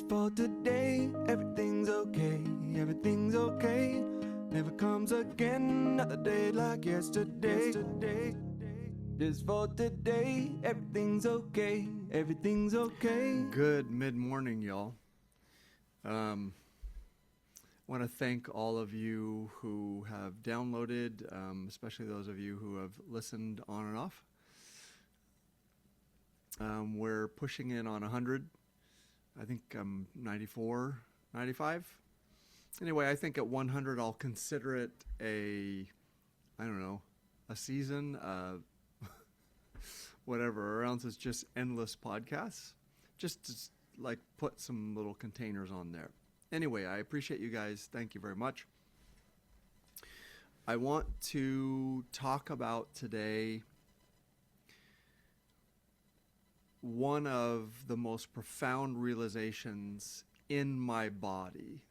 Just for today, everything's okay, everything's okay. Never comes again, another day like yesterday. Just for today, everything's okay, everything's okay. Good mid-morning, y'all. I want to thank all of you who have downloaded, especially those of you who have listened on and off. We're pushing in on 100. I think I'm 94, 95. Anyway, I think at 100 I'll consider it a season, whatever, or else it's just endless podcasts. Just to like put some little containers on there. Anyway, I appreciate you guys. Thank you very much. I want to talk about today one of the most profound realizations in my body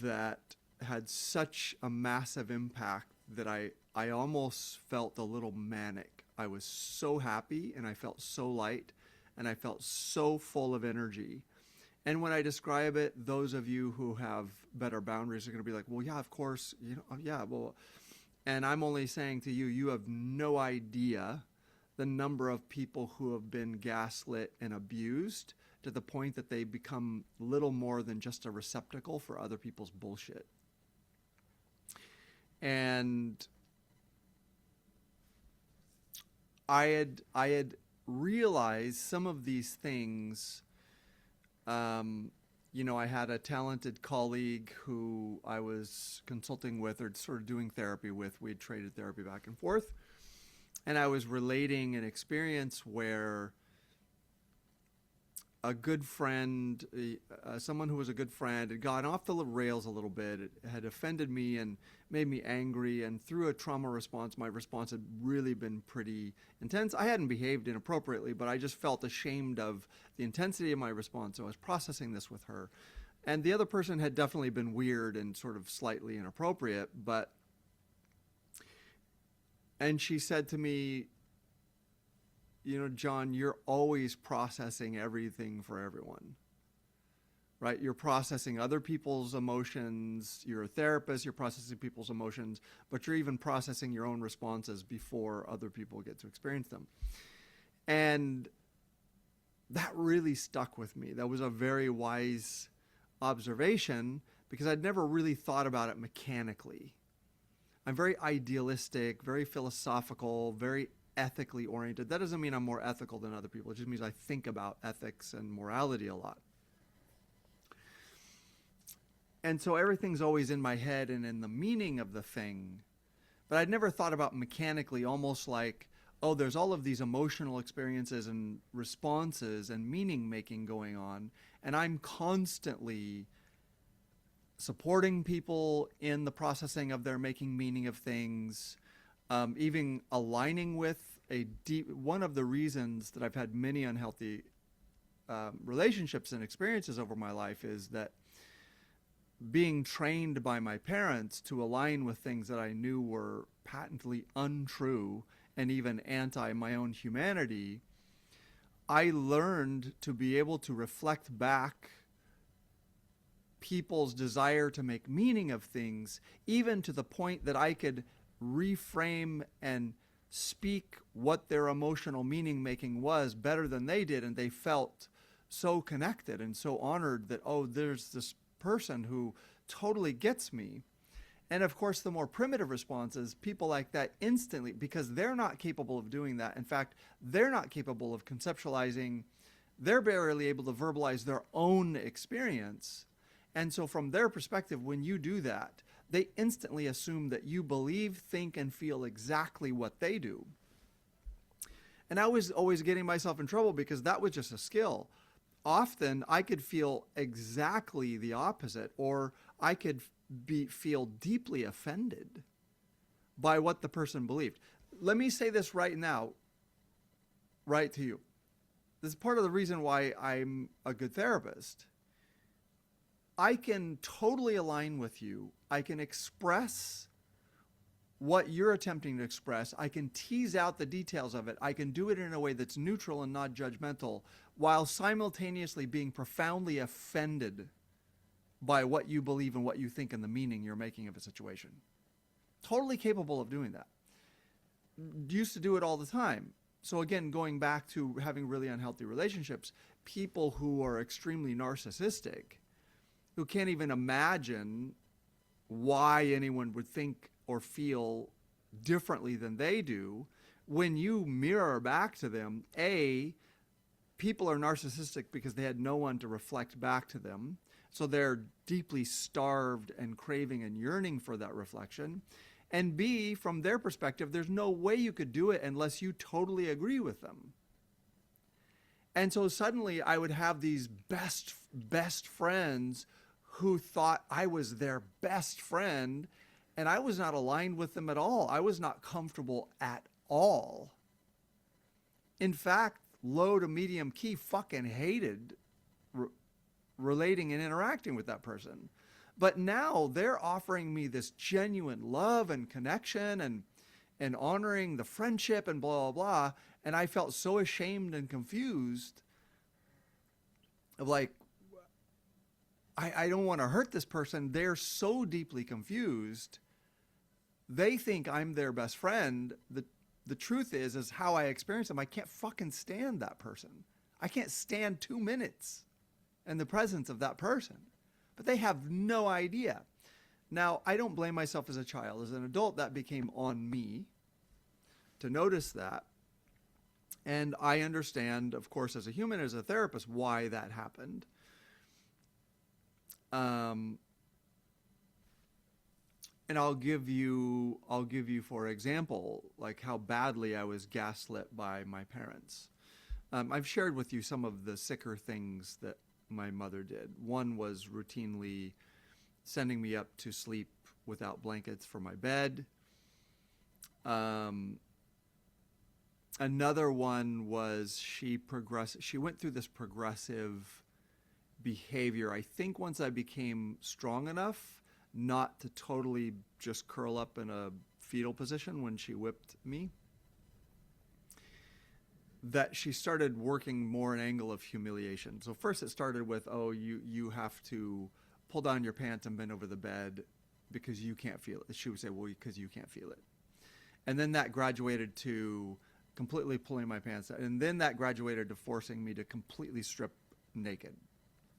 that had such a massive impact that I almost felt a little manic. I was so happy and I felt so light and I felt so full of energy. And when I describe it, those of you who have better boundaries are going to be like, well, yeah, of course, and I'm only saying to you, you have no idea the number of people who have been gaslit and abused to the point that they become little more than just a receptacle for other people's bullshit. And I had realized some of these things. I had a talented colleague who I was consulting with or sort of doing therapy with. We had traded therapy back and forth. And I was relating an experience where a good friend, someone who was a good friend, had gone off the rails a little bit. It had offended me and made me angry. And through a trauma response, my response had really been pretty intense. I hadn't behaved inappropriately, but I just felt ashamed of the intensity of my response. So I was processing this with her. And the other person had definitely been weird and sort of slightly inappropriate, and she said to me, John, you're always processing everything for everyone, right? You're processing other people's emotions. You're a therapist. You're processing people's emotions, but you're even processing your own responses before other people get to experience them. And that really stuck with me. That was a very wise observation because I'd never really thought about it mechanically. I'm very idealistic, very philosophical, very ethically oriented. That doesn't mean I'm more ethical than other people. It just means I think about ethics and morality a lot. And so everything's always in my head and in the meaning of the thing. But I'd never thought about mechanically, almost like, oh, there's all of these emotional experiences and responses and meaning making going on. And I'm constantly supporting people in the processing of their making meaning of things, even aligning with one of the reasons that I've had many unhealthy relationships and experiences over my life is that being trained by my parents to align with things that I knew were patently untrue and even anti my own humanity, I learned to be able to reflect back people's desire to make meaning of things, even to the point that I could reframe and speak what their emotional meaning making was better than they did. And they felt so connected and so honored that, oh, there's this person who totally gets me. And of course, the more primitive responses, people like that instantly, because they're not capable of doing that. In fact, they're not capable of conceptualizing. They're barely able to verbalize their own experience. And so from their perspective, when you do that, they instantly assume that you believe, think, and feel exactly what they do. And I was always getting myself in trouble because that was just a skill. Often I could feel exactly the opposite, or I could feel deeply offended by what the person believed. Let me say this right now, right to you. This is part of the reason why I'm a good therapist. I can totally align with you. I can express what you're attempting to express. I can tease out the details of it. I can do it in a way that's neutral and not judgmental, while simultaneously being profoundly offended by what you believe and what you think and the meaning you're making of a situation. Totally capable of doing that. Used to do it all the time. So again, going back to having really unhealthy relationships, people who are extremely narcissistic, who can't even imagine why anyone would think or feel differently than they do, when you mirror back to them, people are narcissistic because they had no one to reflect back to them. So they're deeply starved and craving and yearning for that reflection. And B, from their perspective, there's no way you could do it unless you totally agree with them. And so suddenly I would have these best friends who thought I was their best friend, and I was not aligned with them at all. I was not comfortable at all. In fact, low to medium key fucking hated relating and interacting with that person. But now they're offering me this genuine love and connection and honoring the friendship and blah, blah, blah. And I felt so ashamed and confused of like, I don't want to hurt this person. They're so deeply confused. They think I'm their best friend. The truth is how I experience them. I can't fucking stand that person. I can't stand 2 minutes in the presence of that person. But they have no idea. Now, I don't blame myself as a child. As an adult, that became on me to notice that. And I understand, of course, as a human, as a therapist, why that happened. And I'll give you, for example, like how badly I was gaslit by my parents. I've shared with you some of the sicker things that my mother did. One was routinely sending me up to sleep without blankets for my bed. Another one was she went through this progressive behavior. I think once I became strong enough not to totally just curl up in a fetal position when she whipped me, that she started working more an angle of humiliation. So first it started with, you have to pull down your pants and bend over the bed because you can't feel it. She would say, well, because you can't feel it. And then that graduated to completely pulling my pants down. And then that graduated to forcing me to completely strip naked.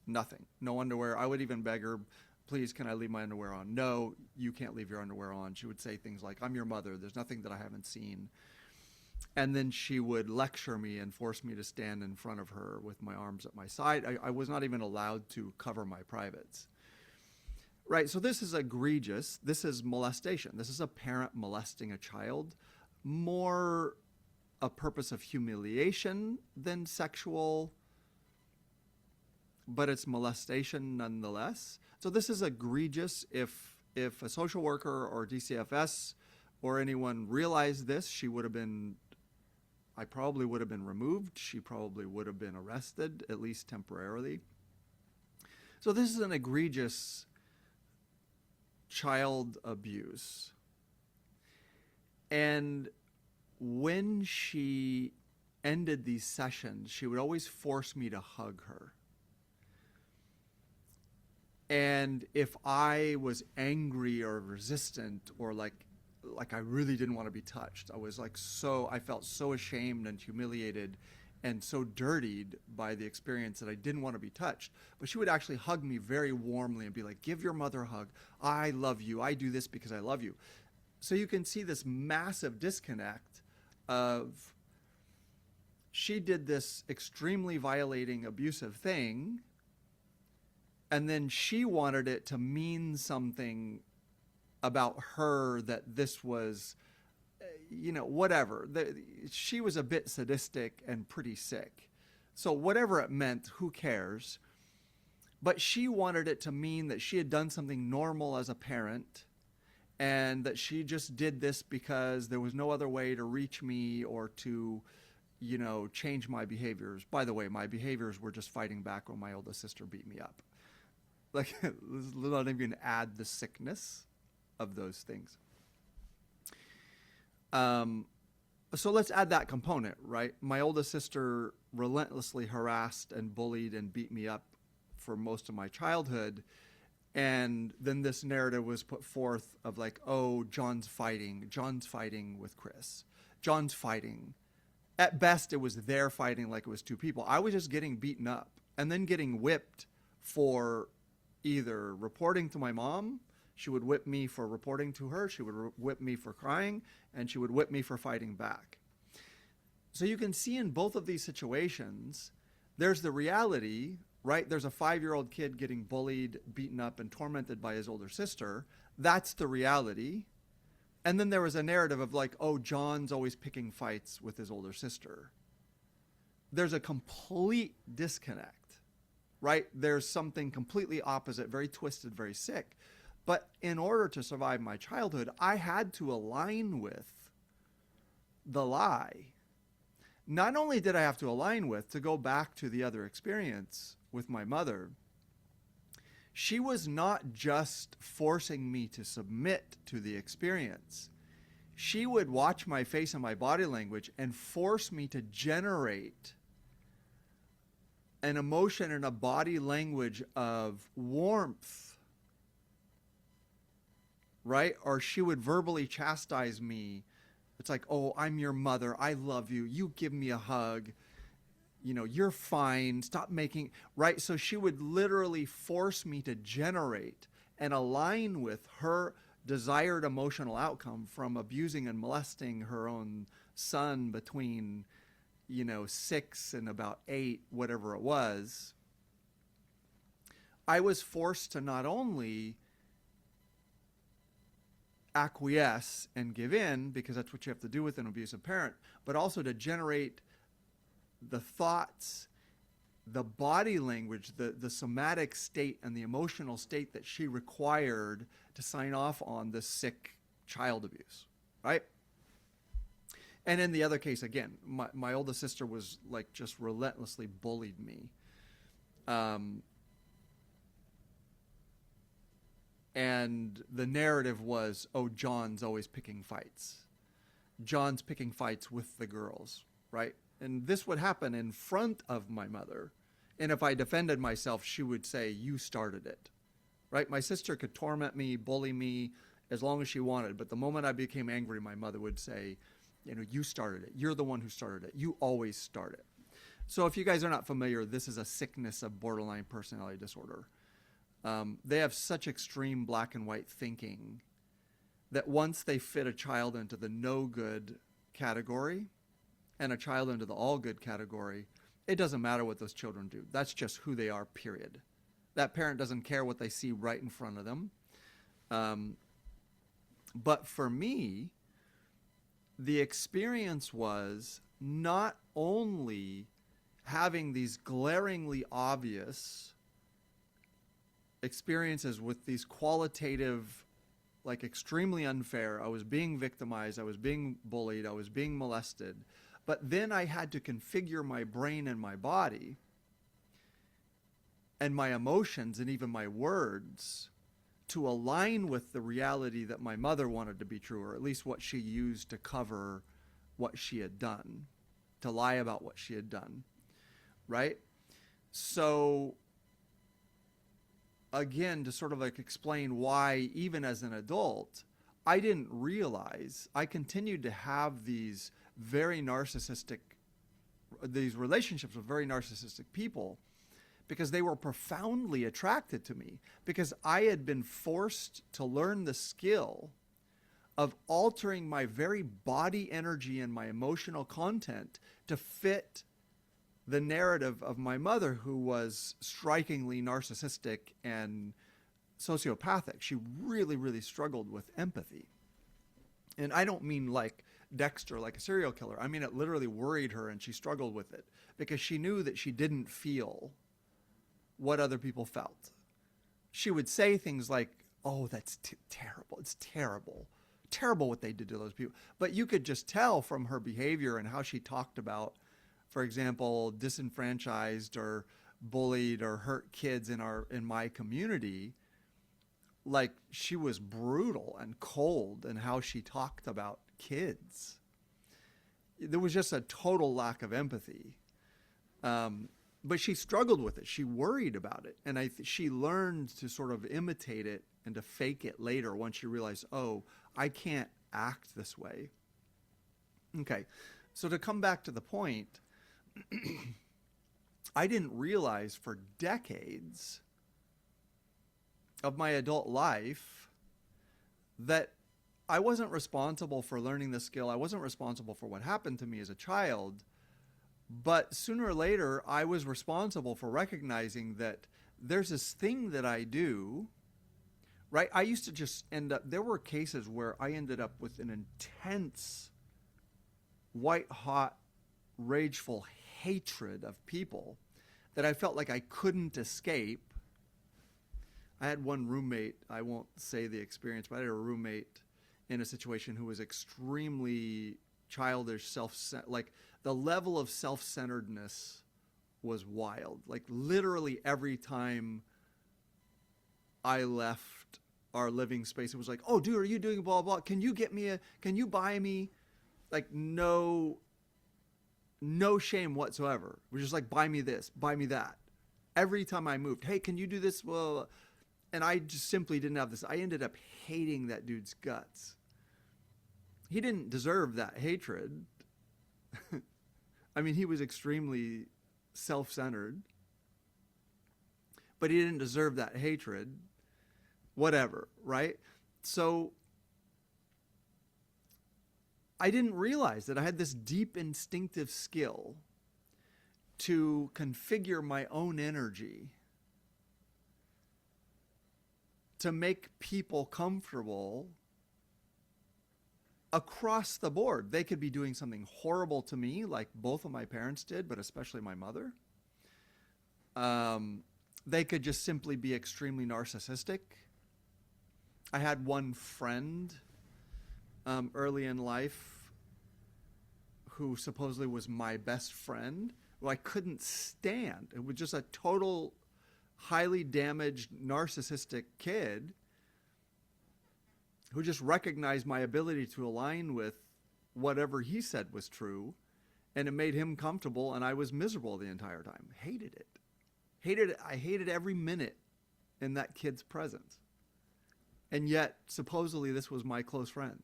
Nothing. No underwear. I would even beg her, please, can I leave my underwear on? No, you can't leave your underwear on. She would say things like, I'm your mother. There's nothing that I haven't seen. And then she would lecture me and force me to stand in front of her with my arms at my side. I was not even allowed to cover my privates. Right, so this is egregious. This is molestation. This is a parent molesting a child. More a purpose of humiliation than sexual, but it's molestation nonetheless. So this is egregious. If a social worker or DCFS or anyone realized this, I probably would have been removed. She probably would have been arrested, at least temporarily. So this is an egregious child abuse. And when she ended these sessions, she would always force me to hug her. And if I was angry or resistant or like I really didn't want to be touched, I felt so ashamed and humiliated and so dirtied by the experience that I didn't want to be touched. But she would actually hug me very warmly and be like, give your mother a hug. I love you. I do this because I love you. So you can see this massive disconnect of she did this extremely violating, abusive thing, and then she wanted it to mean something about her, that this was, whatever. She was a bit sadistic and pretty sick. So whatever it meant, who cares? But she wanted it to mean that she had done something normal as a parent and that she just did this because there was no other way to reach me or to, change my behaviors. By the way, my behaviors were just fighting back when my oldest sister beat me up. Let's not even add the sickness of those things. So let's add that component, right? My oldest sister relentlessly harassed and bullied and beat me up for most of my childhood. And then this narrative was put forth of like, oh, John's fighting with Chris. John's fighting. At best, it was their fighting like it was two people. I was just getting beaten up and then getting whipped for either reporting to my mom. She would whip me for reporting to her. She would whip me for crying, and she would whip me for fighting back. So you can see in both of these situations, there's the reality, right? There's a 5-year-old kid getting bullied, beaten up, and tormented by his older sister. That's the reality. And then there was a narrative of like, oh, John's always picking fights with his older sister. There's a complete disconnect, right? There's something completely opposite, very twisted, very sick. But in order to survive my childhood, I had to align with the lie. Not only did I have to align with, to go back to the other experience with my mother, she was not just forcing me to submit to the experience. She would watch my face and my body language and force me to generate an emotion and a body language of warmth, right? Or she would verbally chastise me. It's like, oh, I'm your mother. I love you. You give me a hug. You know, you're fine. Stop making, right? So she would literally force me to generate and align with her desired emotional outcome from abusing and molesting her own son between, 6 and about 8, whatever it was. I was forced to not only acquiesce and give in, because that's what you have to do with an abusive parent, but also to generate the thoughts, the body language, the somatic state and the emotional state that she required to sign off on this sick child abuse, right? And in the other case, again, my oldest sister was like just relentlessly bullied me. And the narrative was, oh, John's always picking fights. John's picking fights with the girls, right? And this would happen in front of my mother. And if I defended myself, she would say, you started it, right? My sister could torment me, bully me as long as she wanted. But the moment I became angry, my mother would say, you started it. You're the one who started it. You always start it. So if you guys are not familiar, this is a sickness of borderline personality disorder. They have such extreme black and white thinking that once they fit a child into the no good category and a child into the all good category, it doesn't matter what those children do. That's just who they are, period. That parent doesn't care what they see right in front of them. But for me, the experience was not only having these glaringly obvious experiences with these qualitative, like extremely unfair. I was being victimized. I was being bullied. I was being molested. But then I had to configure my brain and my body and my emotions and even my words to align with the reality that my mother wanted to be true, or at least what she used to cover what she had done, to lie about what she had done, right? So again, to sort of like explain why, even as an adult, I didn't realize I continued to have these relationships with very narcissistic people because they were profoundly attracted to me, because I had been forced to learn the skill of altering my very body energy and my emotional content to fit the narrative of my mother, who was strikingly narcissistic and sociopathic. She really, really struggled with empathy. And I don't mean like Dexter, like a serial killer. I mean, it literally worried her and she struggled with it because she knew that she didn't feel what other people felt. She would say things like, oh, that's terrible. It's terrible. Terrible what they did to those people. But you could just tell from her behavior and how she talked about, for example, disenfranchised or bullied or hurt kids in my community, like she was brutal and cold in how she talked about kids. There was just a total lack of empathy. But she struggled with it. She worried about it. And she learned to sort of imitate it and to fake it later once she realized, oh, I can't act this way. Okay, so to come back to the point, I didn't realize for decades of my adult life that I wasn't responsible for learning the skill. I wasn't responsible for what happened to me as a child. But sooner or later, I was responsible for recognizing that there's this thing that I do, right? I used to just end up, there were cases where I ended up with an intense, white-hot, rageful hatred of people that I felt like I couldn't escape. I had one roommate, I won't say the experience, but I had a roommate in a situation who was extremely childish, like the level of self-centeredness was wild. Like literally every time I left our living space, it was like, oh dude, are you doing blah, blah? Can you buy me? Like no shame whatsoever. It was just like, buy me this, buy me that. Every time I moved, hey, can you do this? Well, and I just simply didn't have this. I ended up hating that dude's guts. He didn't deserve that hatred. I mean, he was extremely self-centered, but he didn't deserve that hatred. Whatever, right? So I didn't realize that I had this deep instinctive skill to configure my own energy to make people comfortable across the board. They could be doing something horrible to me, like both of my parents did, but especially my mother. They could just simply be extremely narcissistic. I had one friend early in life who supposedly was my best friend, who I couldn't stand. It was just a total, highly damaged, narcissistic kid who just recognized my ability to align with whatever he said was true, and it made him comfortable, and I was miserable the entire time. Hated it. I hated every minute in that kid's presence. And yet, supposedly, this was my close friend.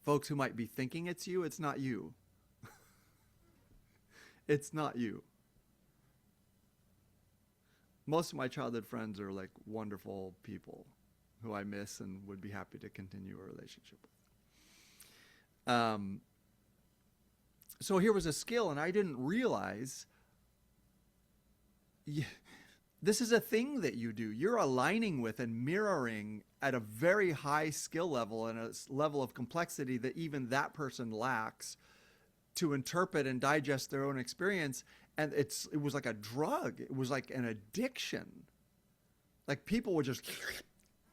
Folks who might be thinking it's you, it's not you. It's not you. Most of my childhood friends are like wonderful people who I miss and would be happy to continue a relationship with. So here was a skill, and I didn't realize this is a thing that you do. You're aligning with and mirroring at a very high skill level and a level of complexity that even that person lacks to interpret and digest their own experience. And it was like a drug. It was like an addiction. Like people would just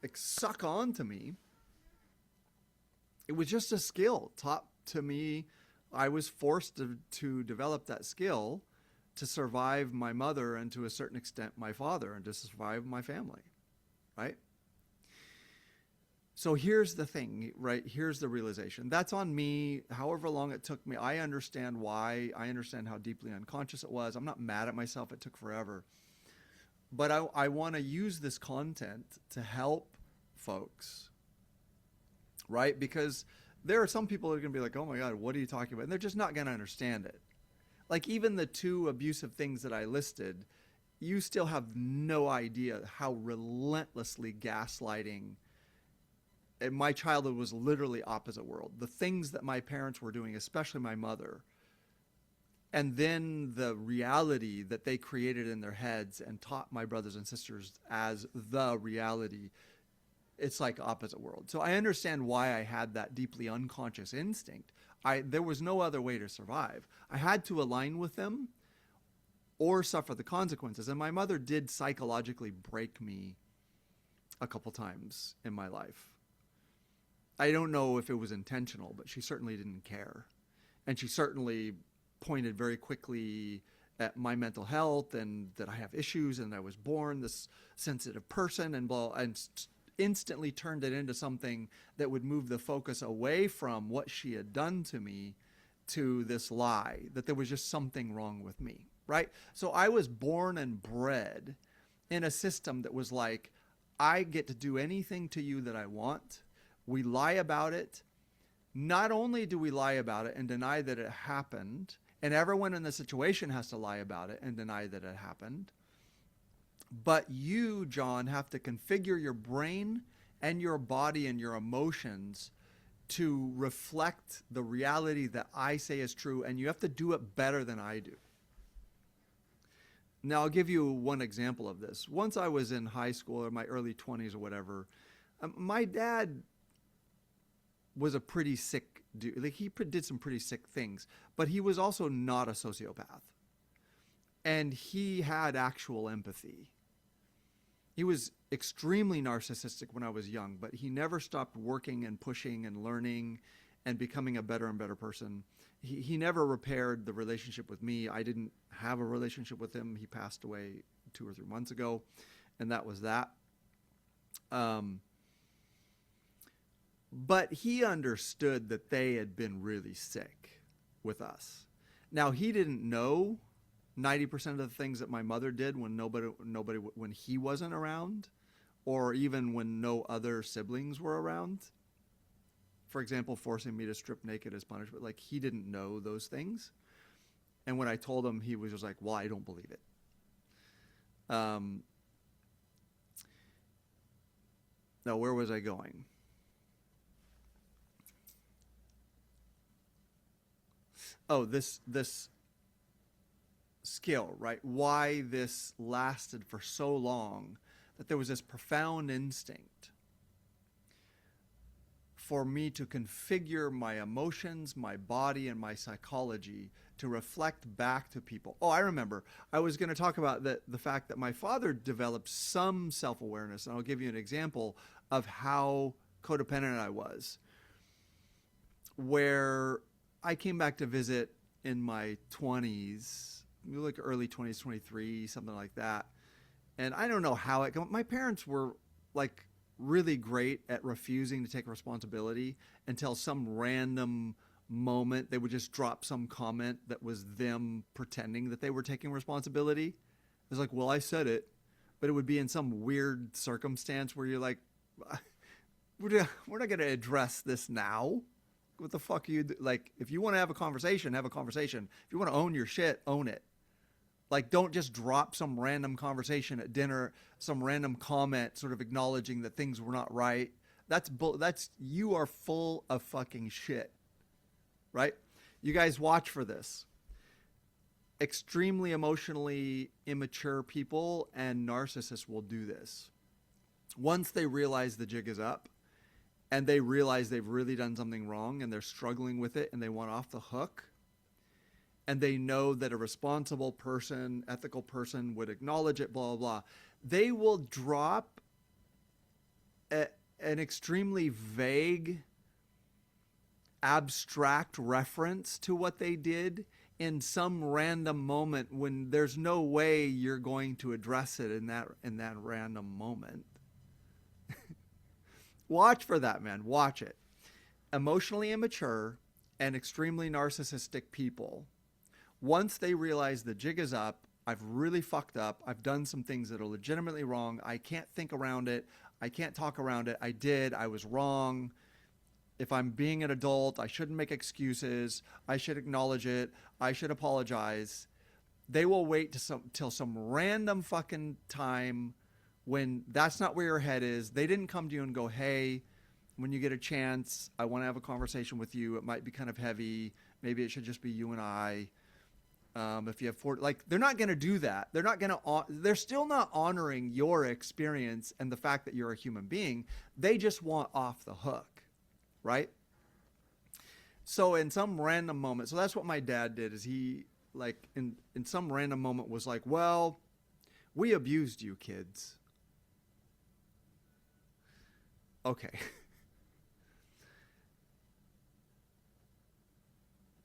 like suck on to me. It was just a skill taught to me. I was forced to develop that skill to survive my mother and to a certain extent my father and to survive my family, right? So here's the thing, right? Here's the realization. That's on me. However long it took me, I understand why. I understand how deeply unconscious it was. I'm not mad at myself. It took forever. But I want to use this content to help folks, right? Because there are some people that are going to be like, oh my God, what are you talking about? And they're just not going to understand it. Like even the 2 abusive things that I listed, you still have no idea how relentlessly gaslighting. And my childhood was literally opposite world. The things that my parents were doing, especially my mother, and then the reality that they created in their heads and taught my brothers and sisters as the reality, it's like opposite world. So I understand why I had that deeply unconscious instinct. There was no other way to survive. I had to align with them or suffer the consequences. And my mother did psychologically break me a couple times in my life. I don't know if it was intentional, but she certainly didn't care. And she certainly pointed very quickly at my mental health and that I have issues and I was born this sensitive person and blah. And instantly turned it into something that would move the focus away from what she had done to me to this lie, that there was just something wrong with me, right? So I was born and bred in a system that was like, I get to do anything to you that I want. We lie about it. Not only do we lie about it and deny that it happened, and everyone in the situation has to lie about it and deny that it happened, but you, John, have to configure your brain and your body and your emotions to reflect the reality that I say is true, and you have to do it better than I do. Now, I'll give you one example of this. Once I was in high school or my early 20s or whatever, my dad was a pretty sick dude. Like, he did some pretty sick things, but he was also not a sociopath. And he had actual empathy. He was extremely narcissistic when I was young, but he never stopped working and pushing and learning and becoming a better and better person. He never repaired the relationship with me. I didn't have a relationship with him. He passed away 2 or 3 months ago, and that was that. But he understood that they had been really sick with us. Now, he didn't know 90% of the things that my mother did when when he wasn't around, or even when no other siblings were around. For example, forcing me to strip naked as punishment. Like, he didn't know those things. And when I told him, he was just like, well, I don't believe it. Now, where was I going? Oh, this skill, right? Why this lasted for so long, that there was this profound instinct for me to configure my emotions, my body, and my psychology to reflect back to people. Oh, I remember. I was going to talk about the fact that my father developed some self-awareness, and I'll give you an example of how codependent I was, where I came back to visit in my 20s, like early 20s, 23, something like that. And I don't know how my parents were like really great at refusing to take responsibility until some random moment they would just drop some comment that was them pretending that they were taking responsibility. It was like, well, I said it, but it would be in some weird circumstance where you're like, we're not going to address this now. What the fuck are you like? If you want to have a conversation, have a conversation. If you want to own your shit, own it. Like, don't just drop some random conversation at dinner, some random comment sort of acknowledging that things were not right. That's you are full of fucking shit, right? You guys watch for this. Extremely emotionally immature people and narcissists will do this. Once they realize the jig is up and they realize they've really done something wrong and they're struggling with it and they want off the hook, and they know that a responsible person, ethical person would acknowledge it, blah, blah, blah, they will drop an extremely vague, abstract reference to what they did in some random moment when there's no way you're going to address it in that random moment. Watch for that, man. Watch it. Emotionally immature and extremely narcissistic people, once they realize the jig is up, I've really fucked up, I've done some things that are legitimately wrong, I can't think around it, I can't talk around it, I was wrong. If I'm being an adult, I shouldn't make excuses, I should acknowledge it, I should apologize. They will wait till some random fucking time when that's not where your head is. They didn't come to you and go, hey, when you get a chance, I want to have a conversation with you. It might be kind of heavy. Maybe it should just be you and I. If you have they're not going to do that. They're still not honoring your experience and the fact that you're a human being. They just want off the hook, right? So in some random moment, so that's what my dad did, is he, like, in some random moment was like, well, we abused you kids. Okay.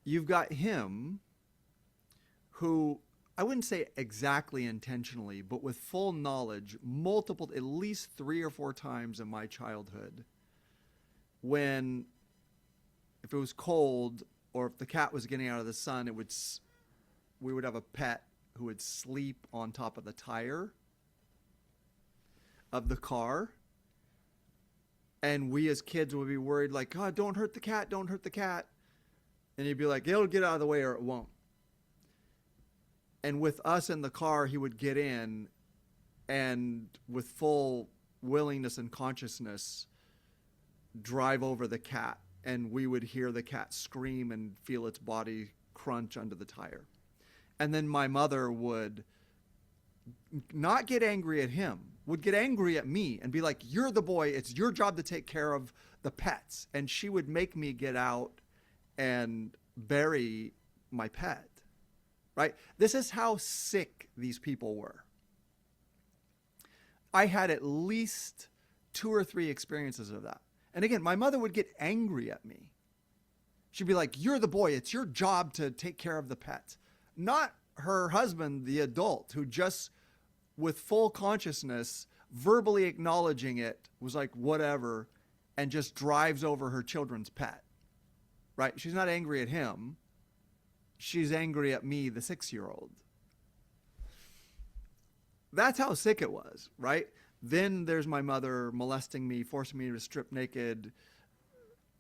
You've got him, who I wouldn't say exactly intentionally, but with full knowledge, multiple, at least 3 or 4 times in my childhood, when if it was cold or if the cat was getting out of the sun, we would have a pet who would sleep on top of the tire of the car. And we as kids would be worried, like, oh, don't hurt the cat, don't hurt the cat. And he'd be like, it'll get out of the way or it won't. And with us in the car, he would get in and with full willingness and consciousness drive over the cat. And we would hear the cat scream and feel its body crunch under the tire. And then my mother would not get angry at him, would get angry at me and be like, you're the boy, it's your job to take care of the pets. And she would make me get out and bury my pet, right? This is how sick these people were. I had at least 2 or 3 experiences of that. And again, my mother would get angry at me. She'd be like, you're the boy, it's your job to take care of the pets. Not her husband, the adult, who just with full consciousness, verbally acknowledging it, was like, whatever, and just drives over her children's pet, right? She's not angry at him. She's angry at me, the 6-year-old. That's how sick it was, right? Then there's my mother molesting me, forcing me to strip naked,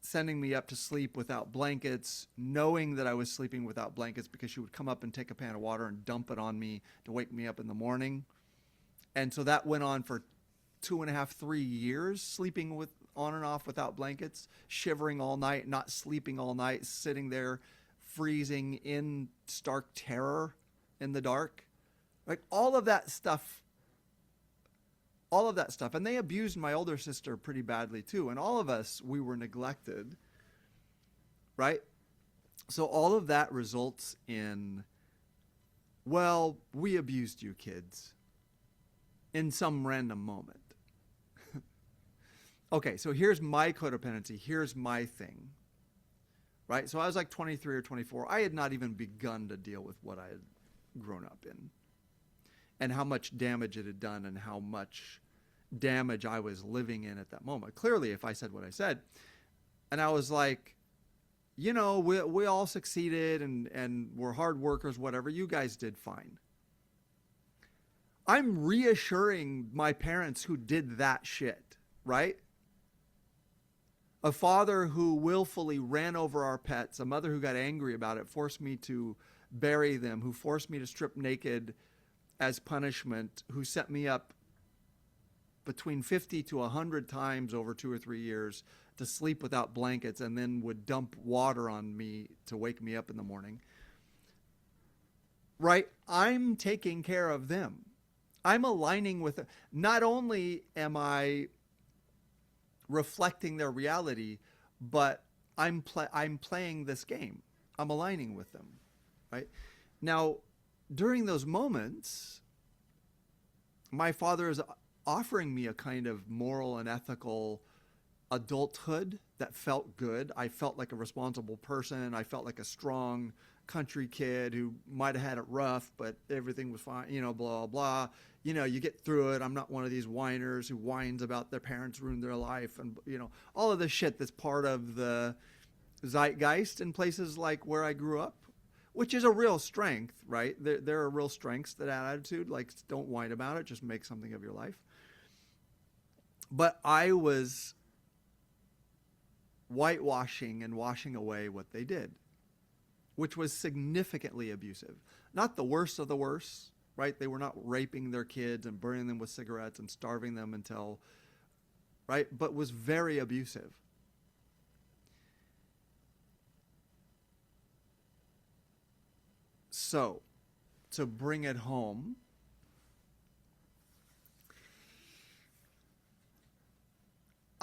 sending me up to sleep without blankets, knowing that I was sleeping without blankets because she would come up and take a pan of water and dump it on me to wake me up in the morning. And so that went on for 2.5, 3 years, sleeping with on and off without blankets, shivering all night, not sleeping all night, sitting there freezing in stark terror in the dark. Like all of that stuff. And they abused my older sister pretty badly too. And all of us, we were neglected, right? So all of that results in, well, we abused you kids in some random moment. Okay, so here's my codependency. Here's my thing, right? So I was like 23 or 24. I had not even begun to deal with what I had grown up in and how much damage it had done and how much damage I was living in at that moment. Clearly, if I said what I said, and I was like, you know, we all succeeded and we're hard workers, whatever, you guys did fine. I'm reassuring my parents who did that shit, right? A father who willfully ran over our pets, a mother who got angry about it, forced me to bury them, who forced me to strip naked as punishment, who set me up between 50 to 100 times over 2 or 3 years to sleep without blankets and then would dump water on me to wake me up in the morning. Right? I'm taking care of them. I'm aligning with them. Not only am I reflecting their reality, but I'm playing this game. I'm aligning with them, right? Now, during those moments, my father is offering me a kind of moral and ethical adulthood that felt good. I felt like a responsible person. I felt like a strong country kid who might have had it rough, but everything was fine, you know, blah, blah. You know, you get through it. I'm not one of these whiners who whines about their parents ruined their life and, you know, all of the shit that's part of the zeitgeist in places like where I grew up, which is a real strength, right? There are real strengths to that attitude. Like, don't whine about it. Just make something of your life. But I was whitewashing and washing away what they did, which was significantly abusive. Not the worst of the worst, right? They were not raping their kids and burning them with cigarettes and starving them until, right? But was very abusive. So, to bring it home,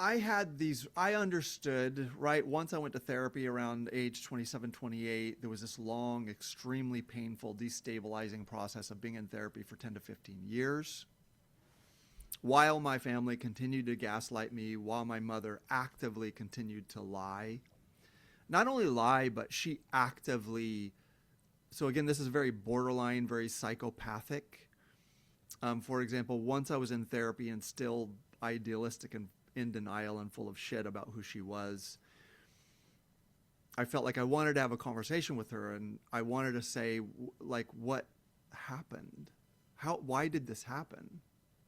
I understood, right? Once I went to therapy around age 27, 28, there was this long, extremely painful, destabilizing process of being in therapy for 10 to 15 years. While my family continued to gaslight me, while my mother actively continued to lie. Not only lie, but she actively So again, this is very borderline, very psychopathic. For example, once I was in therapy and still idealistic and in denial and full of shit about who she was, I felt like I wanted to have a conversation with her, and I wanted to say, like, what happened? Why did this happen?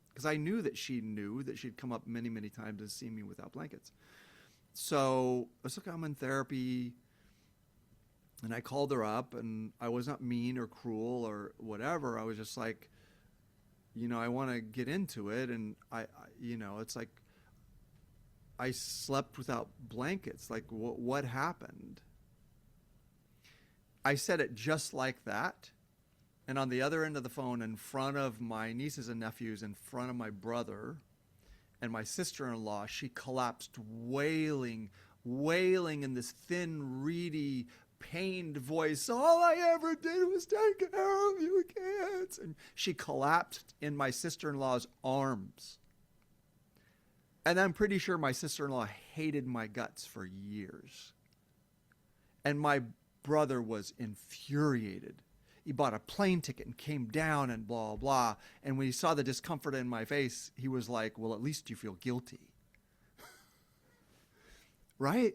Because I knew that she'd come up many, many times and seen me without blankets. So I was like, I'm in therapy, and I called her up, and I was not mean or cruel or whatever. I was just like, I want to get into it, and it's like I slept without blankets. Like, what happened? I said it just like that. And on the other end of the phone, in front of my nieces and nephews, in front of my brother and my sister-in-law, she collapsed wailing in this thin, reedy, pained voice. All I ever did was take care of you kids. And she collapsed in my sister-in-law's arms. And I'm pretty sure my sister-in-law hated my guts for years. And my brother was infuriated. He bought a plane ticket and came down and blah, blah. And when he saw the discomfort in my face, he was like, well, at least you feel guilty. Right?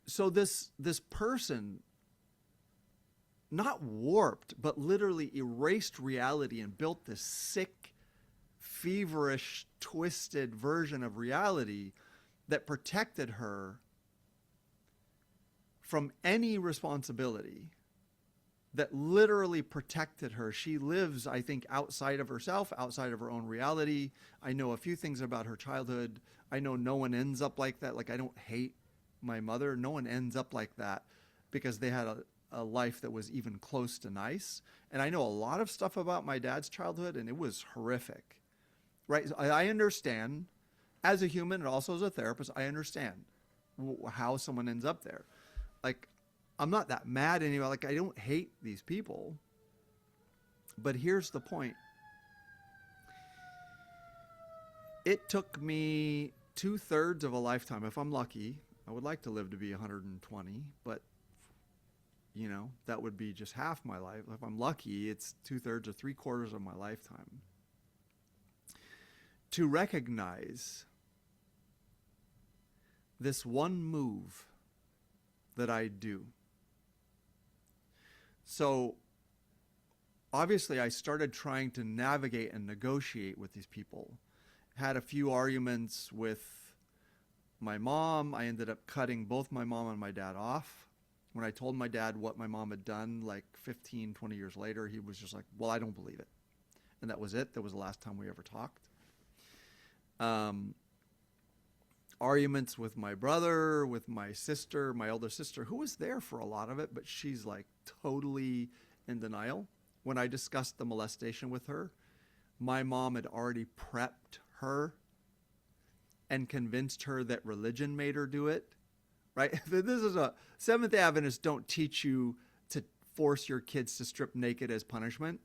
So this person, not warped, but literally erased reality and built this sick, feverish, twisted version of reality that protected her from any responsibility, that literally protected her. She lives, I think, outside of herself, outside of her own reality. I know a few things about her childhood. I know no one ends up like that. Like, I don't hate my mother. No one ends up like that because they had a life that was even close to nice. And I know a lot of stuff about my dad's childhood, and it was horrific, right? I understand, as a human and also as a therapist, I understand how someone ends up there. Like, I'm not that mad anyway. Like, I don't hate these people. But here's the point. It took me 2/3 of a lifetime. If I'm lucky, I would like to live to be 120, but that would be just half my life. If I'm lucky, it's 2/3 or 3/4 of my lifetime to recognize this one move that I do. So obviously I started trying to navigate and negotiate with these people. Had a few arguments with my mom. I ended up cutting both my mom and my dad off. When I told my dad what my mom had done, like 15, 20 years later, he was just like, well, I don't believe it. And that was it. That was the last time we ever talked. Arguments with my brother, with my sister, my older sister, who was there for a lot of it, but she's like totally in denial. When I discussed the molestation with her, my mom had already prepped her and convinced her that religion made her do it, right? This is Seventh-day Adventists don't teach you to force your kids to strip naked as punishment.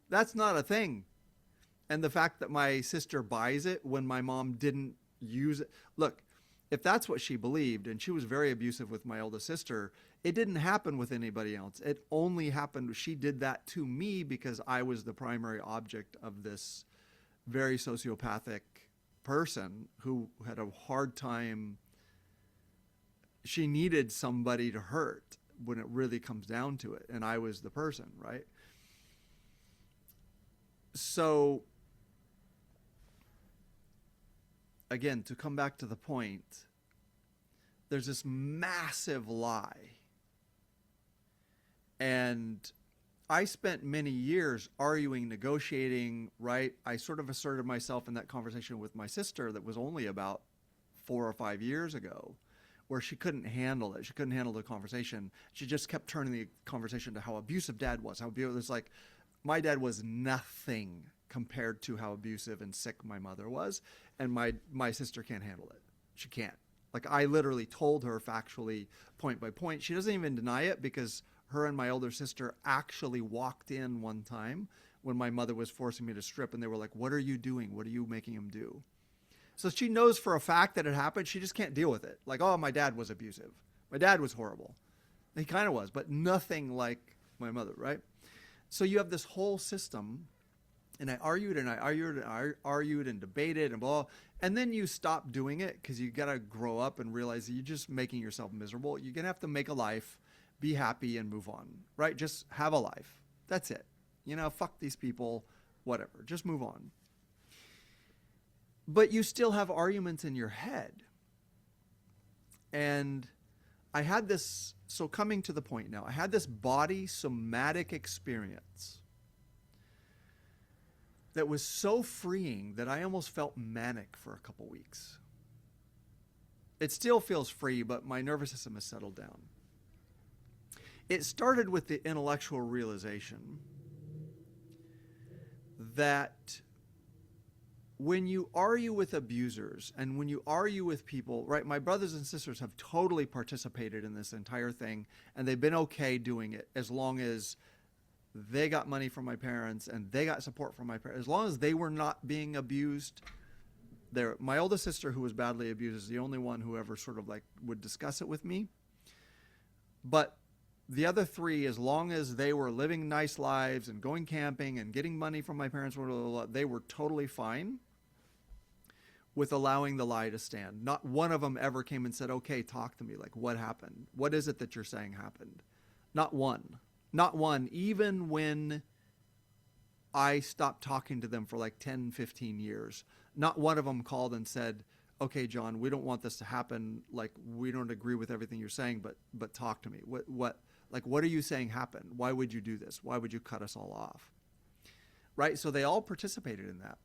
That's not a thing. And the fact that my sister buys it when my mom didn't use it. Look, if that's what she believed, and she was very abusive with my oldest sister, it didn't happen with anybody else. It only happened, she did that to me because I was the primary object of this very sociopathic person who had a hard time. She needed somebody to hurt when it really comes down to it. And I was the person, right? So again, to come back to the point, there's this massive lie. And I spent many years arguing, negotiating, right? I sort of asserted myself in that conversation with my sister that was only about 4 or 5 years ago, where she couldn't handle it. She couldn't handle the conversation. She just kept turning the conversation to how abusive dad was. How abusive, it's like, my dad was nothing compared to how abusive and sick my mother was. And my sister can't handle it. She can't. Like, I literally told her factually, point by point. She doesn't even deny it because her and my older sister actually walked in one time when my mother was forcing me to strip, and they were like, what are you doing? What are you making him do? So she knows for a fact that it happened. She just can't deal with it. Like, oh, my dad was abusive. My dad was horrible. He kind of was, but nothing like my mother, right? So you have this whole system, and I argued and I argued and I argued and debated and blah, and then you stop doing it because you got to grow up and realize that you're just making yourself miserable. You're going to have to make a life, be happy, and move on, right? Just have a life. That's it. You know, fuck these people, whatever. Just move on. But you still have arguments in your head. And I had this, so coming to the point now, I had this body somatic experience that was so freeing that I almost felt manic for a couple weeks. It still feels free, but my nervous system has settled down. It started with the intellectual realization that when you argue with abusers and when you argue with people, right, my brothers and sisters have totally participated in this entire thing, and they've been okay doing it as long as they got money from my parents and they got support from my parents. As long as they were not being abused, my oldest sister, who was badly abused, is the only one who ever sort of like would discuss it with me. But the other three, as long as they were living nice lives and going camping and getting money from my parents, they were totally fine with allowing the lie to stand. Not one of them ever came and said, okay, talk to me. Like, what happened? What is it that you're saying happened? Not one. Not one. Even when I stopped talking to them for like 10, 15 years, not one of them called and said, okay, John, we don't want this to happen. Like, we don't agree with everything you're saying, but talk to me. What are you saying happened? Why would you do this? Why would you cut us all off? Right? So they all participated in that.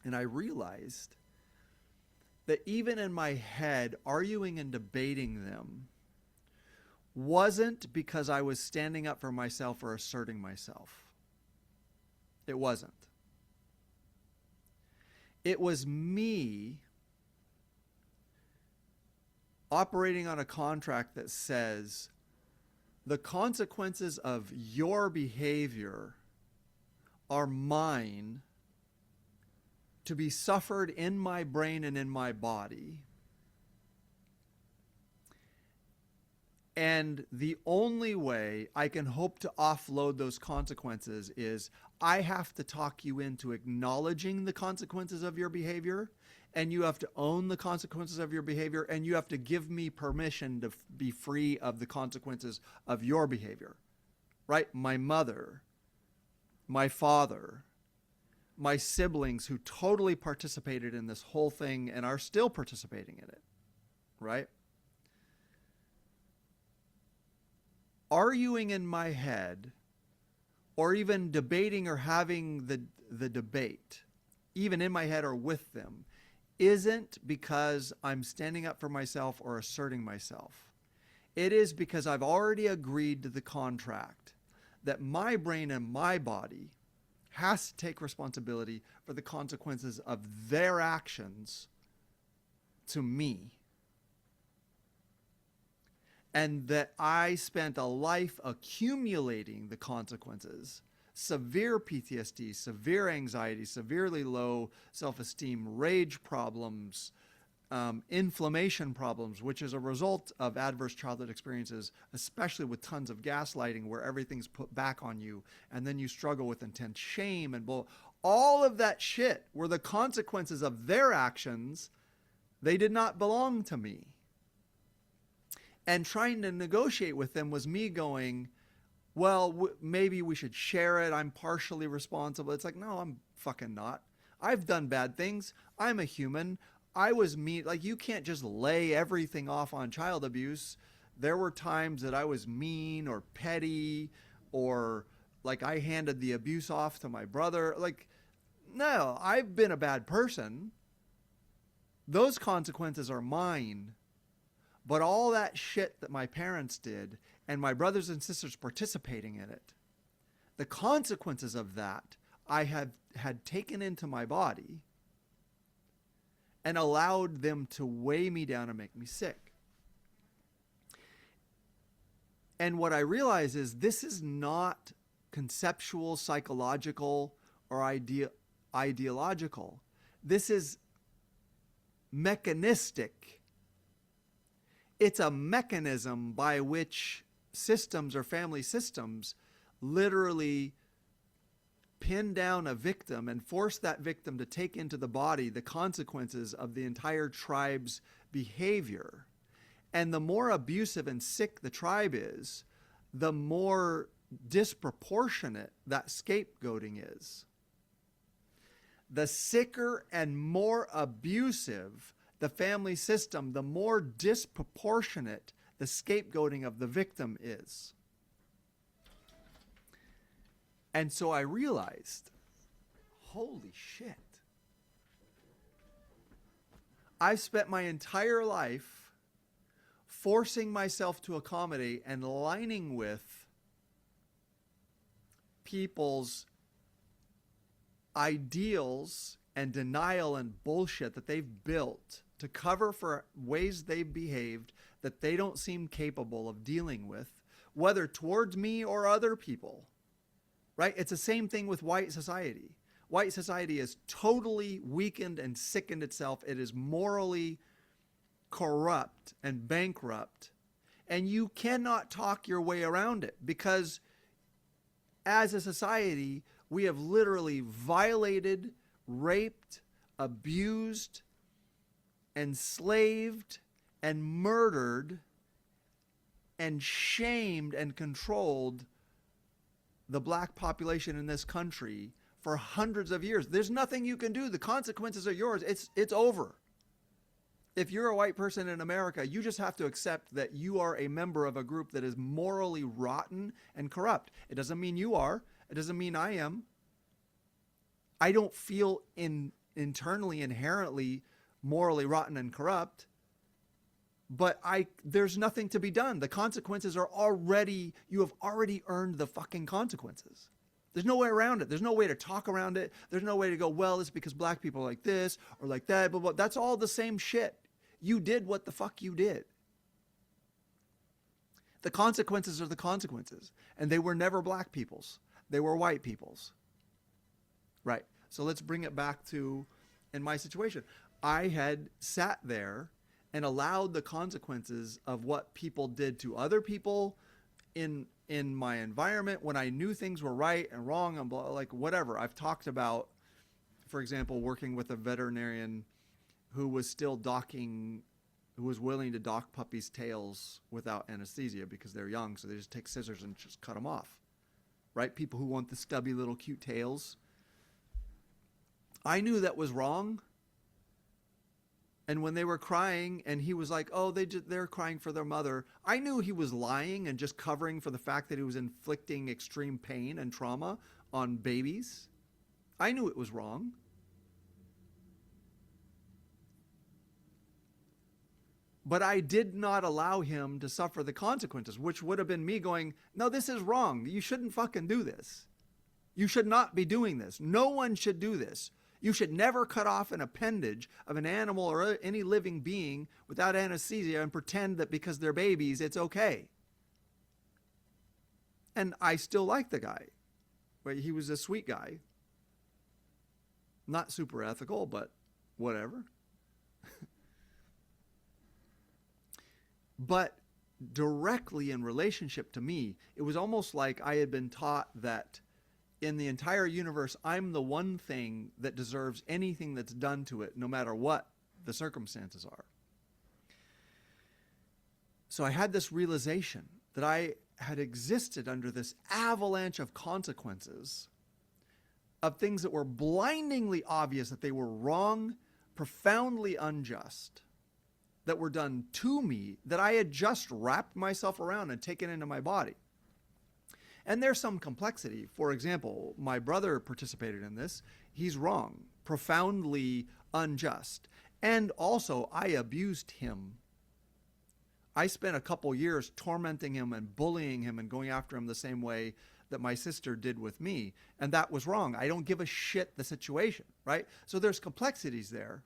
And I realized that even in my head, arguing and debating them wasn't because I was standing up for myself or asserting myself. It wasn't. It was me operating on a contract that says the consequences of your behavior are mine to be suffered in my brain and in my body. And the only way I can hope to offload those consequences is I have to talk you into acknowledging the consequences of your behavior, and you have to own the consequences of your behavior, and you have to give me permission to be free of the consequences of your behavior. Right? My mother, my father, my siblings who totally participated in this whole thing and are still participating in it. Right? Arguing in my head, or even debating or having the debate, even in my head or with them, isn't because I'm standing up for myself or asserting myself. It is because I've already agreed to the contract that my brain and my body has to take responsibility for the consequences of their actions to me. And that I spent a life accumulating the consequences, severe PTSD, severe anxiety, severely low self-esteem, rage problems, inflammation problems, which is a result of adverse childhood experiences, especially with tons of gaslighting where everything's put back on you, and then you struggle with intense shame and all of that shit were the consequences of their actions. They did not belong to me. And trying to negotiate with them was me going, well, maybe we should share it. I'm partially responsible. It's like, no, I'm fucking not. I've done bad things. I'm a human. I was mean. Like, you can't just lay everything off on child abuse. There were times that I was mean or petty, or like I handed the abuse off to my brother. Like, no, I've been a bad person. Those consequences are mine. But all that shit that my parents did and my brothers and sisters participating in it, the consequences of that I had taken into my body and allowed them to weigh me down and make me sick. And what I realize is this is not conceptual, psychological, or ideological. This is mechanistic. It's a mechanism by which systems or family systems literally pin down a victim and force that victim to take into the body the consequences of the entire tribe's behavior. And the more abusive and sick the tribe is, the more disproportionate that scapegoating is. The sicker and more abusive the family system, the more disproportionate the scapegoating of the victim is. And so I realized, holy shit. I've spent my entire life forcing myself to accommodate and aligning with people's ideals and denial and bullshit that they've built to cover for ways they've behaved that they don't seem capable of dealing with, whether towards me or other people. Right? It's the same thing with white society. White society is totally weakened and sickened itself. It is morally corrupt and bankrupt. And you cannot talk your way around it because as a society, we have literally violated, raped, abused, enslaved, and murdered, and shamed and controlled the black population in this country for hundreds of years. There's nothing you can do. The consequences are yours. It's over. If you're a white person in America, you just have to accept that you are a member of a group that is morally rotten and corrupt. It doesn't mean you are. It doesn't mean I am. I don't feel internally, inherently, morally rotten and corrupt. But there's nothing to be done. The consequences are already, you have already earned the fucking consequences. There's no way around it. There's no way to talk around it. There's no way to go, well, it's because black people are like this or like that, but that's all the same shit. You did what the fuck you did. The consequences are the consequences. And they were never black people's. They were white people's. Right. So let's bring it back to, in my situation, I had sat there and allowed the consequences of what people did to other people in my environment when I knew things were right and wrong and blah, like whatever. I've talked about, for example, working with a veterinarian who was still docking, who was willing to dock puppies' tails without anesthesia because they're young, so they just take scissors and just cut them off. Right? People who want the stubby little cute tails. I knew that was wrong. And when they were crying and he was like, oh, they're crying for their mother, I knew he was lying and just covering for the fact that he was inflicting extreme pain and trauma on babies. I knew it was wrong. But I did not allow him to suffer the consequences, which would have been me going, no, this is wrong. You shouldn't fucking do this. You should not be doing this. No one should do this. You should never cut off an appendage of an animal or any living being without anesthesia and pretend that because they're babies, it's okay. And I still like the guy. But he was a sweet guy. Not super ethical, but whatever. But directly in relationship to me, it was almost like I had been taught that in the entire universe, I'm the one thing that deserves anything that's done to it, no matter what the circumstances are. So I had this realization that I had existed under this avalanche of consequences of things that were blindingly obvious that they were wrong, profoundly unjust, that were done to me, that I had just wrapped myself around and taken into my body. And there's some complexity. For example, my brother participated in this. He's wrong, profoundly unjust. And also, I abused him. I spent a couple years tormenting him and bullying him and going after him the same way that my sister did with me. And that was wrong. I don't give a shit the situation, right? So there's complexities there.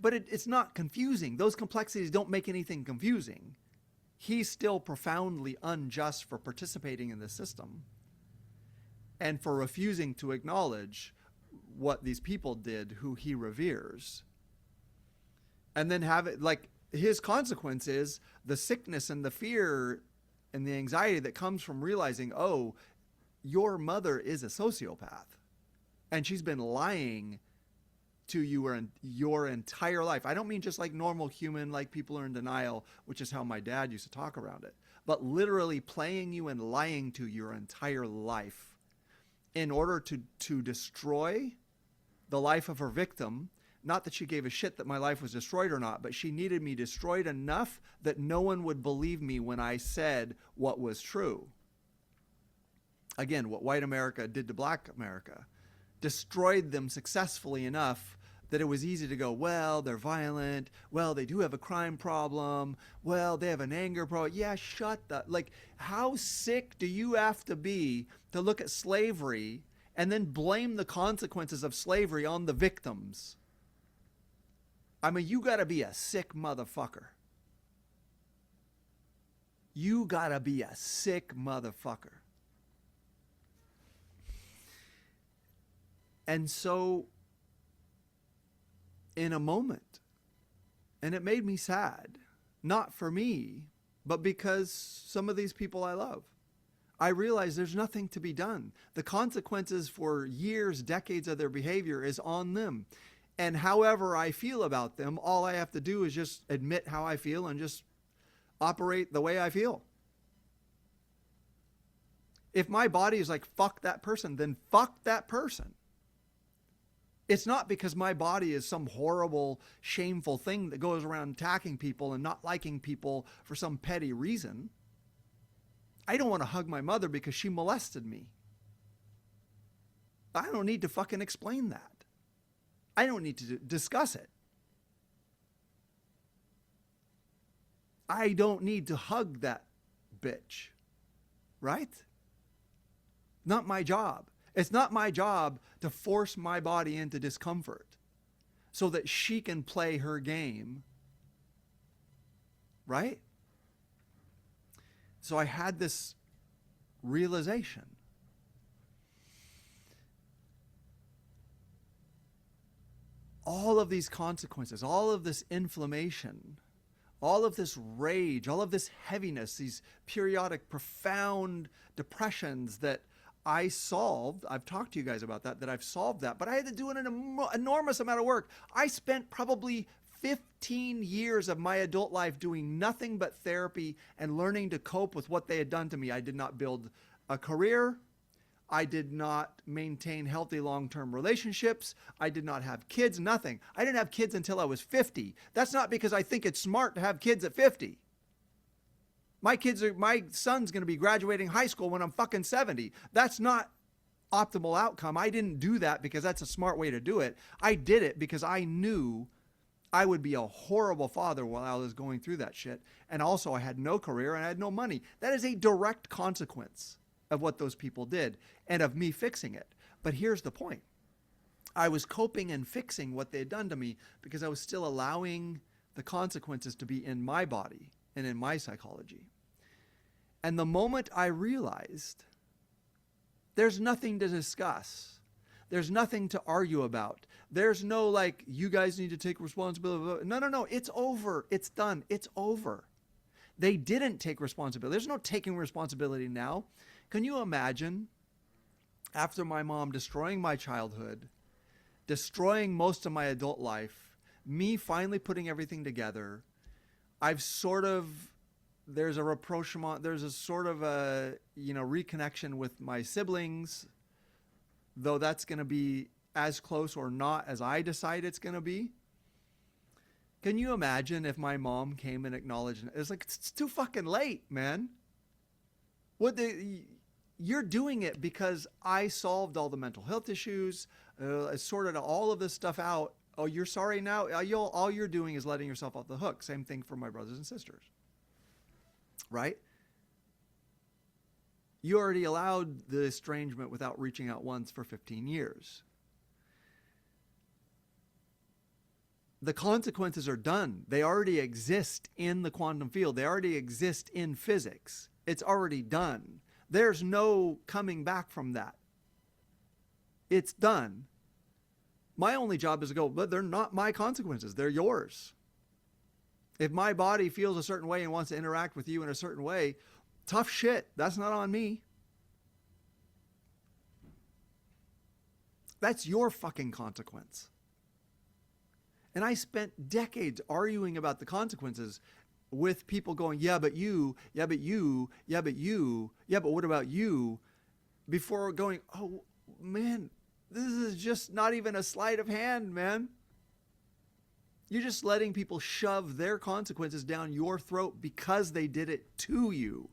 But it's not confusing. Those complexities don't make anything confusing. He's still profoundly unjust for participating in the system and for refusing to acknowledge what these people did who he reveres. And then have it like, his consequence is the sickness and the fear and the anxiety that comes from realizing, oh, your mother is a sociopath and she's been lying to you your entire life. I don't mean just like normal human, like people are in denial, which is how my dad used to talk around it, but literally playing you and lying to your entire life in order to destroy the life of her victim. Not that she gave a shit that my life was destroyed or not, but she needed me destroyed enough that no one would believe me when I said what was true. Again, what white America did to black America destroyed them successfully enough that it was easy to go, well, they're violent. Well, they do have a crime problem. Well, they have an anger problem. Yeah, shut the... Like, how sick do you have to be to look at slavery and then blame the consequences of slavery on the victims? I mean, you gotta be a sick motherfucker. You gotta be a sick motherfucker. And so, in a moment, and it made me sad, not for me, but because some of these people I love, I realized there's nothing to be done. The consequences for years, decades of their behavior is on them. And however I feel about them, all I have to do is just admit how I feel and just operate the way I feel. If my body is like, fuck that person, then fuck that person. It's not because my body is some horrible, shameful thing that goes around attacking people and not liking people for some petty reason. I don't want to hug my mother because she molested me. I don't need to fucking explain that. I don't need to discuss it. I don't need to hug that bitch. Right? Not my job. It's not my job to force my body into discomfort so that she can play her game. Right? So I had this realization. All of these consequences, all of this inflammation, all of this rage, all of this heaviness, these periodic profound depressions that I solved. I've talked to you guys about that I've solved that, but I had to do an enormous amount of work. I spent probably 15 years of my adult life doing nothing but therapy and learning to cope with what they had done to me. I did not build a career. I did not maintain healthy long-term relationships. I did not have kids, nothing. I didn't have kids until I was 50. That's not because I think it's smart to have kids at 50. My son's going to be graduating high school when I'm fucking 70. That's not optimal outcome. I didn't do that because that's a smart way to do it. I did it because I knew I would be a horrible father while I was going through that shit. And also I had no career and I had no money. That is a direct consequence of what those people did and of me fixing it. But here's the point. I was coping and fixing what they had done to me because I was still allowing the consequences to be in my body and in my psychology. And the moment I realized there's nothing to discuss, there's nothing to argue about, there's no like, you guys need to take responsibility. No, it's over. It's done. It's over. They didn't take responsibility. There's no taking responsibility now. Can you imagine after my mom destroying my childhood, destroying most of my adult life, me finally putting everything together, there's a rapprochement, there's a sort of a, reconnection with my siblings, though that's going to be as close or not as I decide it's going to be. Can you imagine if my mom came and acknowledged it? It's like, it's too fucking late, man. You're doing it because I solved all the mental health issues, I sorted all of this stuff out. Oh, you're sorry now? All you're doing is letting yourself off the hook. Same thing for my brothers and sisters. Right? You already allowed the estrangement without reaching out once for 15 years. The consequences are done. They already exist in the quantum field. They already exist in physics. It's already done. There's no coming back from that. It's done. My only job is to go, but they're not my consequences. They're yours. If my body feels a certain way and wants to interact with you in a certain way, tough shit. That's not on me. That's your fucking consequence. And I spent decades arguing about the consequences with people going, yeah, but you, yeah, but you, yeah, but you, yeah, but what about you? Before going, oh, man, this is just not even a sleight of hand, man. You're just letting people shove their consequences down your throat because they did it to you.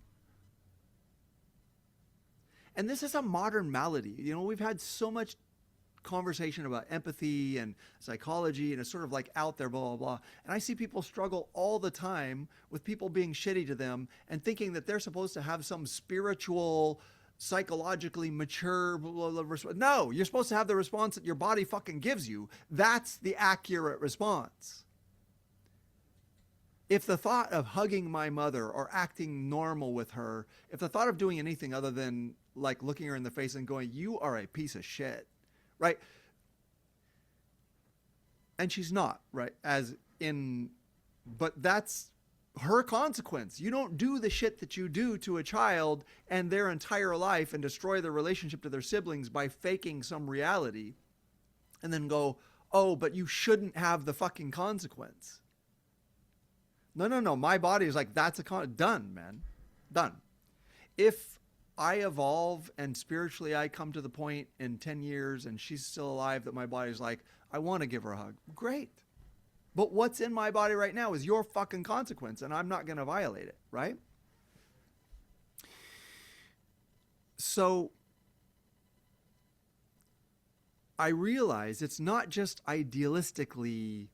And this is a modern malady. You know, we've had so much conversation about empathy and psychology, and it's sort of like out there, blah, blah, blah. And I see people struggle all the time with people being shitty to them and thinking that they're supposed to have some spiritual, psychologically mature, blah, blah, blah, response. No, you're supposed to have the response that your body fucking gives you. That's the accurate response. If the thought of hugging my mother or acting normal with her, if the thought of doing anything other than like looking her in the face and going, you are a piece of shit, right? And she's not, right? But that's her consequence. You don't do the shit that you do to a child and their entire life and destroy their relationship to their siblings by faking some reality and then go, oh, but you shouldn't have the fucking consequence. No. My body is like, that's done, man. Done. If I evolve and spiritually I come to the point in 10 years and she's still alive that my body's like, I want to give her a hug. Great. But what's in my body right now is your fucking consequence, and I'm not going to violate it, right? So I realize it's not just idealistically.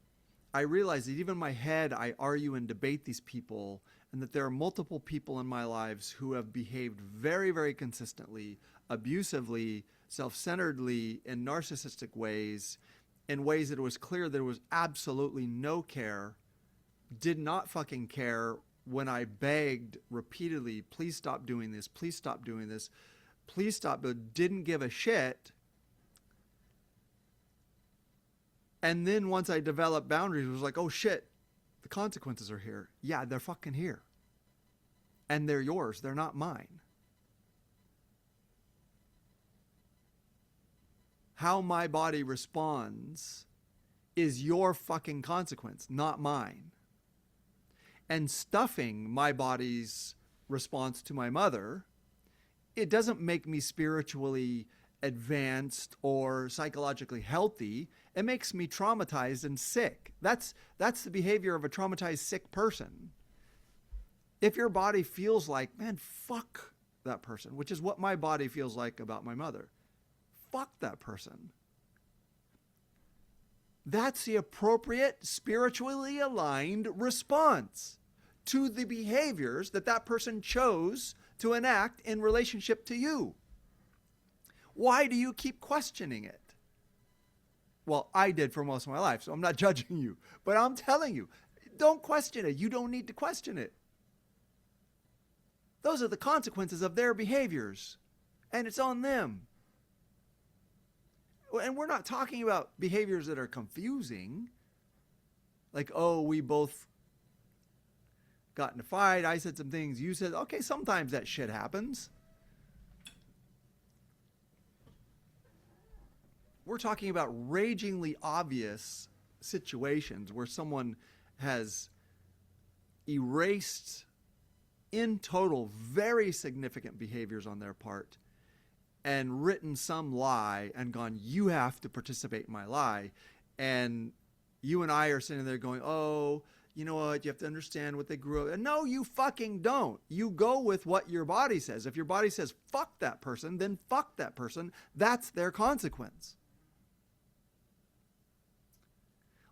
I realize that even in my head, I argue and debate these people, and that there are multiple people in my lives who have behaved very, very consistently, abusively, self-centeredly, in narcissistic ways, in ways that it was clear there was absolutely no care, did not fucking care when I begged repeatedly, please stop doing this, please stop doing this, please stop, but didn't give a shit. And then once I developed boundaries, it was like, oh shit, the consequences are here. Yeah, they're fucking here. And they're yours, they're not mine. How my body responds is your fucking consequence, not mine. And stuffing my body's response to my mother, it doesn't make me spiritually advanced or psychologically healthy. It makes me traumatized and sick. That's the behavior of a traumatized, sick person. If your body feels like, man, fuck that person, which is what my body feels like about my mother. Fuck that person. That's the appropriate, spiritually aligned response to the behaviors that that person chose to enact in relationship to you. Why do you keep questioning it? Well, I did for most of my life, so I'm not judging you. But I'm telling you, don't question it. You don't need to question it. Those are the consequences of their behaviors, and it's on them. And we're not talking about behaviors that are confusing. Like, oh, we both got in a fight. I said some things. You said, okay, sometimes that shit happens. We're talking about ragingly obvious situations where someone has erased in total very significant behaviors on their part and written some lie and gone, you have to participate in my lie. And you and I are sitting there going, oh, you know what? You have to understand what they grew up. And no, you fucking don't. You go with what your body says. If your body says, fuck that person, then fuck that person. That's their consequence.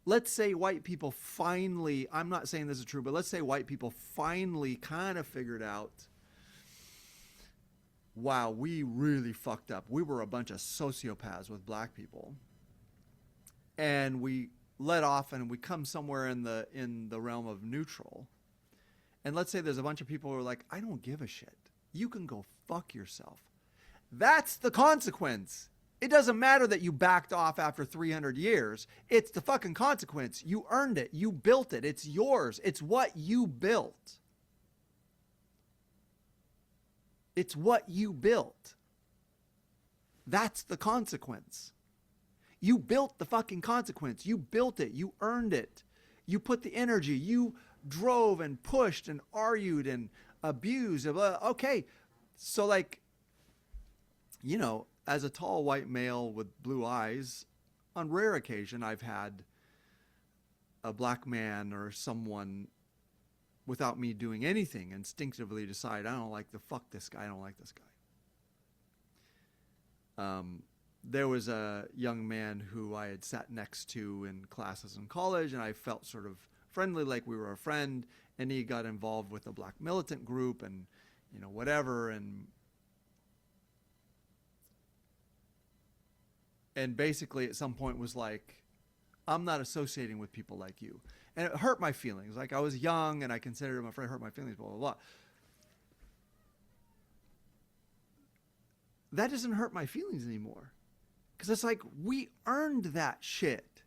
Let's say white people finally, I'm not saying this is true, but let's say white people finally kind of figured out, wow, we really fucked up. We were a bunch of sociopaths with black people. And we let off and we come somewhere in the realm of neutral. And let's say there's a bunch of people who are like, I don't give a shit. You can go fuck yourself. That's the consequence. It doesn't matter that you backed off after 300 years. It's the fucking consequence. You earned it. You built it. It's yours. It's what you built. It's what you built. That's the consequence. You built the fucking consequence. You built it. You earned it. You put the energy. You drove and pushed and argued and abused. Okay. So like, you know, as a tall white male with blue eyes, on rare occasion, I've had a black man or someone, without me doing anything, instinctively decide, I don't like fuck this guy. I don't like this guy. There was a young man who I had sat next to in classes in college, and I felt sort of friendly, like we were a friend, and he got involved with a black militant group and, you know, whatever, and basically at some point was like, I'm not associating with people like you. And it hurt my feelings. Like, I was young and I considered him a friend, hurt my feelings, blah, blah, blah. That doesn't hurt my feelings anymore. Because it's like, we earned that shit.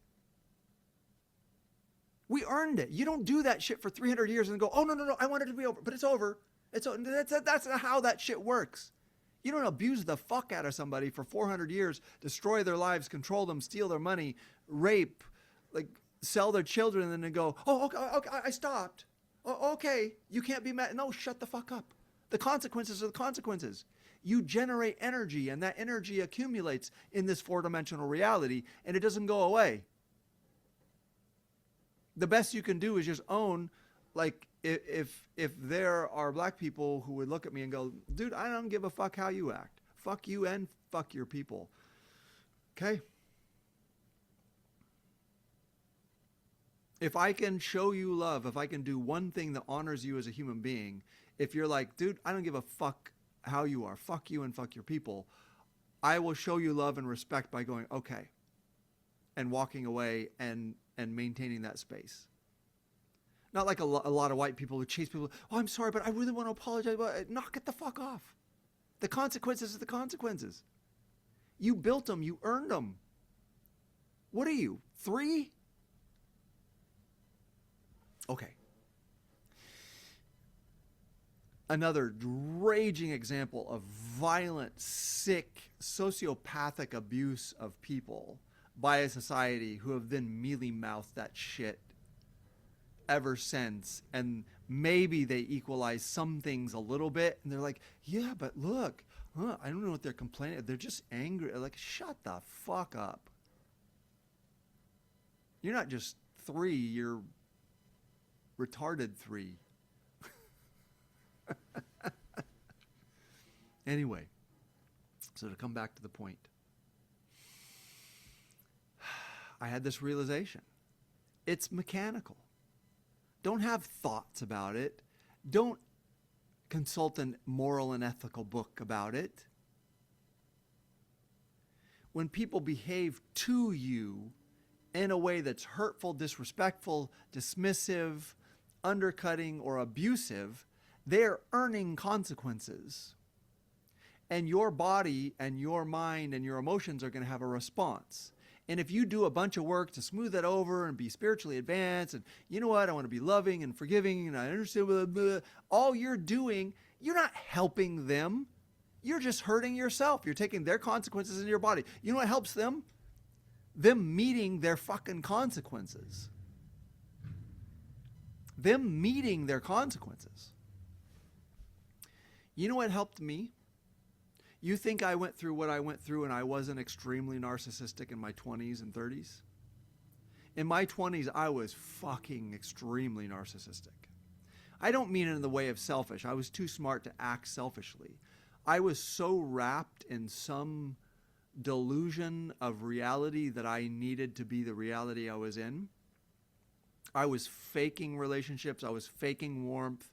We earned it. You don't do that shit for 300 years and go, oh, no, I want it to be over. But it's over. That's how that shit works. You don't abuse the fuck out of somebody for 400 years, destroy their lives, control them, steal their money, rape, like sell their children, and then they go, oh, okay, I stopped. Oh, okay, you can't be mad. No, shut the fuck up. The consequences are the consequences. You generate energy, and that energy accumulates in this four-dimensional reality, and it doesn't go away. The best you can do is just own, like, if there are black people who would look at me and go, dude, I don't give a fuck how you act. Fuck you and fuck your people. Okay? If I can show you love, if I can do one thing that honors you as a human being, if you're like, dude, I don't give a fuck how you are. Fuck you and fuck your people. I will show you love and respect by going, okay, and walking away and maintaining that space. Not like a lot of white people who chase people. Oh, I'm sorry, but I really want to apologize. Knock it the fuck off. The consequences are the consequences. You built them. You earned them. What are you, 3? Okay. Another raging example of violent, sick, sociopathic abuse of people by a society who have then mealy-mouthed that shit ever since. And maybe they equalize some things a little bit. And they're like, yeah, but look, I don't know what they're complaining. They're just angry. Like, shut the fuck up. You're not just 3, you're retarded 3. Anyway, so to come back to the point, I had this realization. It's mechanical. Don't have thoughts about it. Don't consult a moral and ethical book about it. When people behave to you in a way that's hurtful, disrespectful, dismissive, undercutting, or abusive, they're earning consequences. And your body and your mind and your emotions are going to have a response. And if you do a bunch of work to smooth that over and be spiritually advanced, and you know what, I want to be loving and forgiving, and I understand, blah, blah, blah, all you're doing, you're not helping them. You're just hurting yourself. You're taking their consequences into your body. You know what helps them? Them meeting their fucking consequences. Them meeting their consequences. You know what helped me? You think I went through what I went through and I wasn't extremely narcissistic in my 20s and 30s? In my 20s, I was fucking extremely narcissistic. I don't mean it in the way of selfish. I was too smart to act selfishly. I was so wrapped in some delusion of reality that I needed to be the reality I was in. I was faking relationships. I was faking warmth.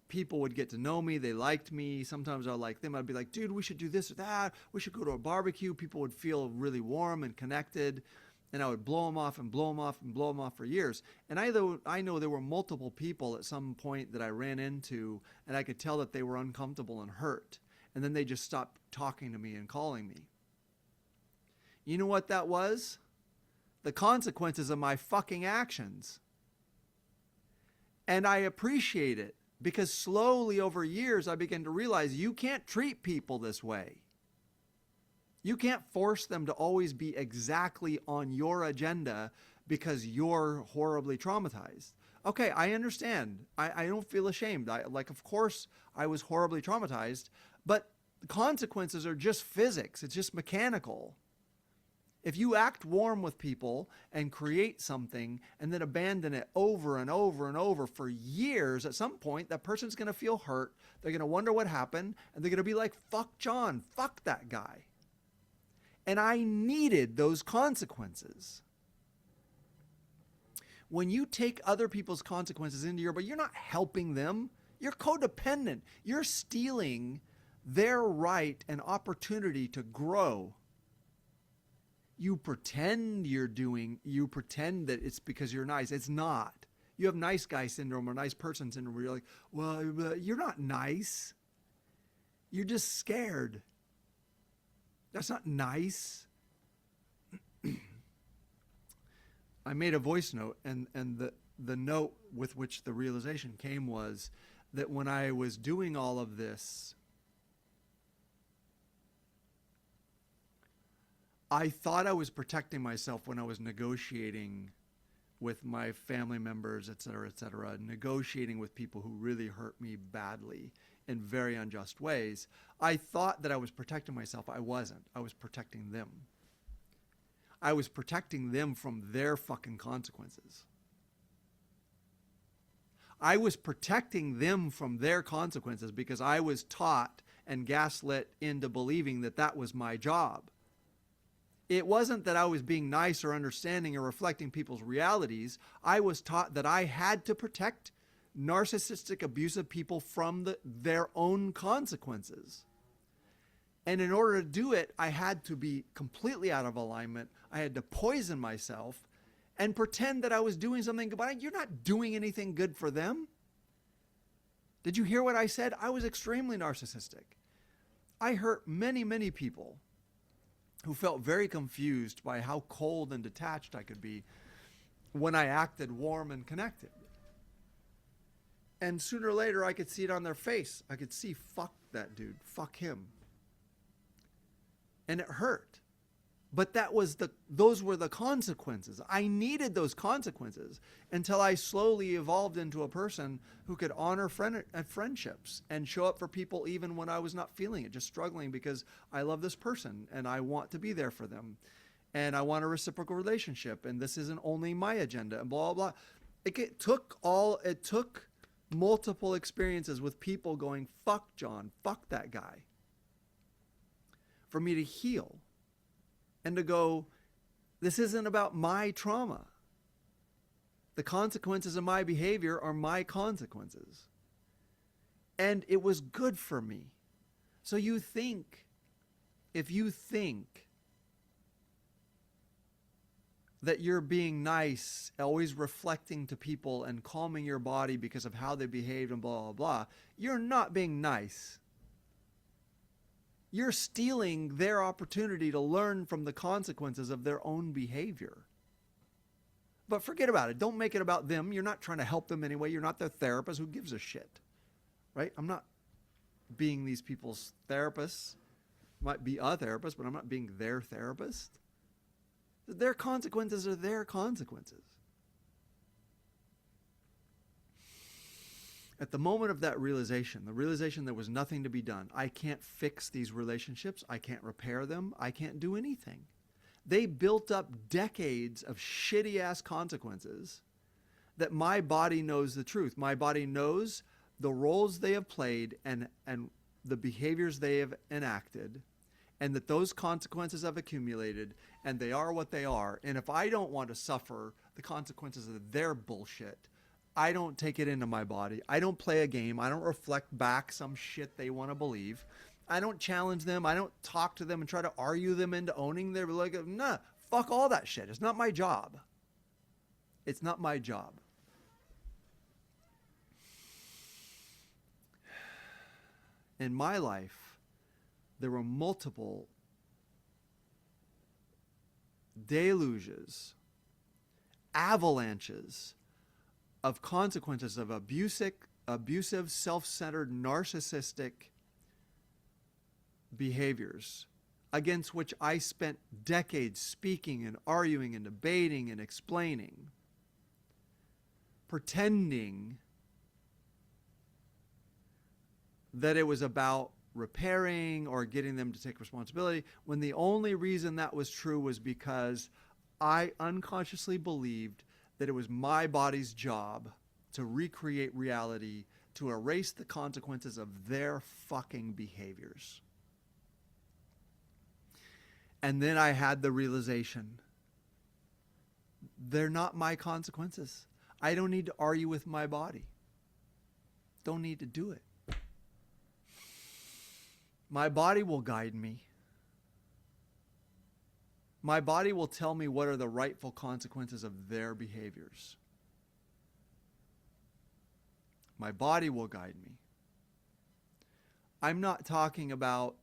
People would get to know me. They liked me. Sometimes I like them. I'd be like, dude, we should do this or that. We should go to a barbecue. People would feel really warm and connected. And I would blow them off and blow them off and blow them off for years. And I know there were multiple people at some point that I ran into, and I could tell that they were uncomfortable and hurt. And then they just stopped talking to me and calling me. You know what that was? The consequences of my fucking actions. And I appreciate it because slowly over years I began to realize you can't treat people this way. You can't force them to always be exactly on your agenda because you're horribly traumatized. Okay, I understand. I don't feel ashamed. Of course, I was horribly traumatized, but the consequences are just physics. It's just mechanical. If you act warm with people and create something and then abandon it over and over and over for years, at some point, that person's going to feel hurt. They're going to wonder what happened, and they're going to be like, fuck John, fuck that guy. And I needed those consequences. When you take other people's consequences into your, but you're not helping them. You're codependent. You're stealing their right and opportunity to grow. You pretend you pretend that it's because you're nice. It's not. You have nice guy syndrome or nice person syndrome where you're like, well, you're not nice. You're just scared. That's not nice. I made a voice note, and the note with which the realization came was that when I was doing all of this, I thought I was protecting myself when I was negotiating with my family members, et cetera, negotiating with people who really hurt me badly in very unjust ways. I thought that I was protecting myself. I wasn't. I was protecting them. I was protecting them from their fucking consequences. I was protecting them from their consequences because I was taught and gaslit into believing that that was my job. It wasn't that I was being nice or understanding or reflecting people's realities. I was taught that I had to protect narcissistic, abusive people from their own consequences. And in order to do it, I had to be completely out of alignment. I had to poison myself and pretend that I was doing something good. But you're not doing anything good for them. Did you hear what I said? I was extremely narcissistic. I hurt many, many people who felt very confused by how cold and detached I could be when I acted warm and connected. And sooner or later, I could see it on their face. I could see, fuck that dude, fuck him. And it hurt. But those were the consequences. I needed those consequences until I slowly evolved into a person who could honor friendships and show up for people even when I was not feeling it, just struggling because I love this person and I want to be there for them. And I want a reciprocal relationship. And this isn't only my agenda and blah, blah, blah. It took multiple experiences with people going, fuck John, fuck that guy, for me to heal. And to go, this isn't about my trauma. The consequences of my behavior are my consequences. And it was good for me. So if you think that you're being nice, always reflecting to people and calming your body because of how they behaved and blah, blah, blah, you're not being nice. You're stealing their opportunity to learn from the consequences of their own behavior. But forget about it. Don't make it about them. You're not trying to help them anyway. You're not their therapist. Who gives a shit? Right? I'm not being these people's therapists. Might be a therapist, but I'm not being their therapist. Their consequences are their consequences. At the moment of that realization, the realization there was nothing to be done. I can't fix these relationships. I can't repair them. I can't do anything. They built up decades of shitty-ass consequences that my body knows the truth. My body knows the roles they have played and the behaviors they have enacted, and that those consequences have accumulated, and they are what they are. And if I don't want to suffer the consequences of their bullshit, I don't take it into my body. I don't play a game. I don't reflect back some shit they want to believe. I don't challenge them. I don't talk to them and try to argue them into owning their, like, nah, fuck all that shit. It's not my job. It's not my job. In my life, there were multiple deluges, avalanches of consequences of abusive, self-centered, narcissistic behaviors against which I spent decades speaking and arguing and debating and explaining, pretending that it was about repairing or getting them to take responsibility, when the only reason that was true was because I unconsciously believed that it was my body's job to recreate reality, to erase the consequences of their fucking behaviors. And then I had the realization, they're not my consequences. I don't need to argue with my body. Don't need to do it. My body will guide me. My body will tell me what are the rightful consequences of their behaviors. My body will guide me. I'm not talking about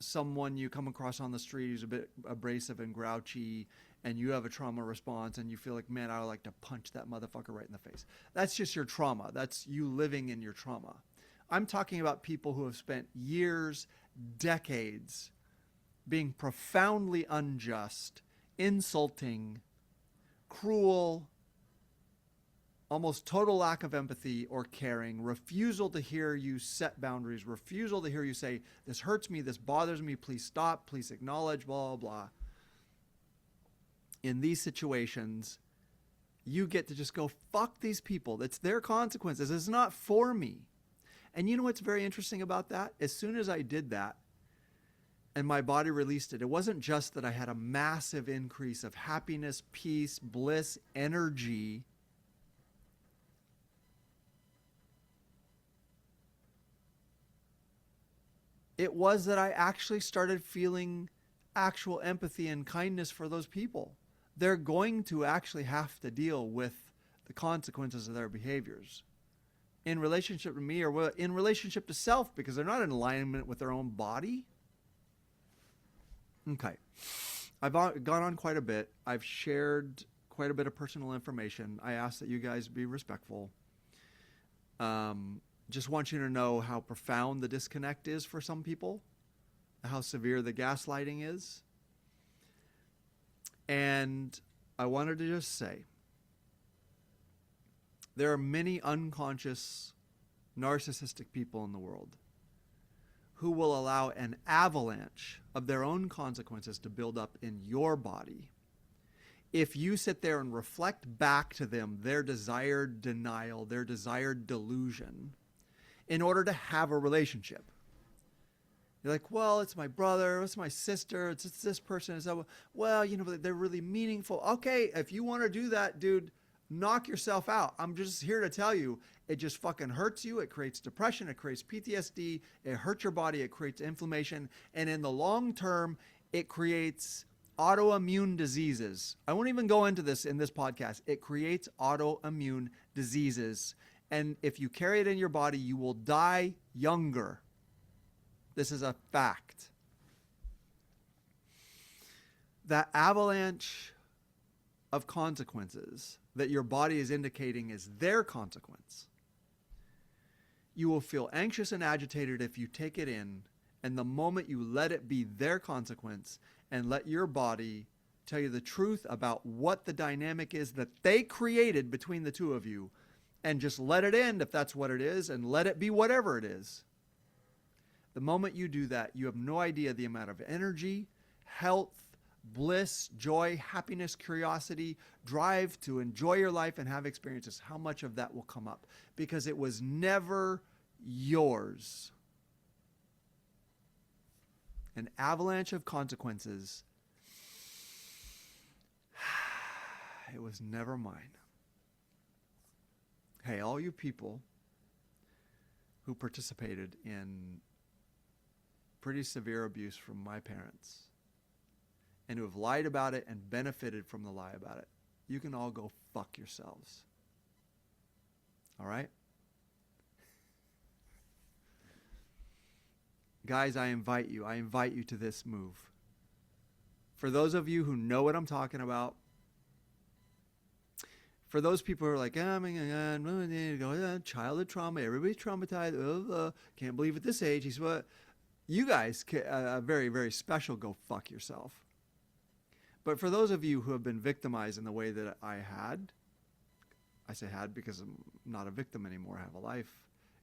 someone you come across on the street who's a bit abrasive and grouchy and you have a trauma response and you feel like, man, I would like to punch that motherfucker right in the face. That's just your trauma. That's you living in your trauma. I'm talking about people who have spent years, decades, being profoundly unjust, insulting, cruel, almost total lack of empathy or caring, refusal to hear you set boundaries, refusal to hear you say, this hurts me, this bothers me, please stop, please acknowledge, blah, blah, blah. In these situations, you get to just go, fuck these people. It's their consequences. It's not for me. And you know what's very interesting about that? As soon as I did that and my body released it, it wasn't just that I had a massive increase of happiness, peace, bliss, energy. It was that I actually started feeling actual empathy and kindness for those people. They're going to actually have to deal with the consequences of their behaviors in relationship to me or in relationship to self, because they're not in alignment with their own body. Okay. I've gone on quite a bit. I've shared quite a bit of personal information. I ask that you guys be respectful. Just want you to know how profound the disconnect is for some people, how severe the gaslighting is. And I wanted to just say, there are many unconscious, narcissistic people in the world who will allow an avalanche of their own consequences to build up in your body if you sit there and reflect back to them their desired denial, their desired delusion, in order to have a relationship. You're like, well, it's my brother, it's my sister, it's this person. It's that, well, you know, they're really meaningful. Okay, if you want to do that, dude, knock yourself out. I'm just here to tell you, it just fucking hurts you. It creates depression. It creates PTSD. It hurts your body. It creates inflammation. And in the long term, it creates autoimmune diseases. I won't even go into this in this podcast. It creates autoimmune diseases. And if you carry it in your body, you will die younger. This is a fact. That avalanche of consequences that your body is indicating is their consequence. You will feel anxious and agitated if you take it in, and the moment you let it be their consequence and let your body tell you the truth about what the dynamic is that they created between the two of you, and just let it end if that's what it is, and let it be whatever it is. The moment you do that, you have no idea the amount of energy, health, bliss, joy, happiness, curiosity, drive to enjoy your life and have experiences, how much of that will come up, because it was never yours. An avalanche of consequences. It was never mine. Hey, all you people who participated in pretty severe abuse from my parents and who have lied about it and benefited from the lie about it, you can all go fuck yourselves. All right? Guys, I invite you to this move. For those of you who know what I'm talking about, for those people who are like, oh my God, childhood trauma, everybody's traumatized, can't believe at this age, he's what? You guys, very, very special, go fuck yourself. But for those of you who have been victimized in the way that I had, I say had because I'm not a victim anymore, I have a life,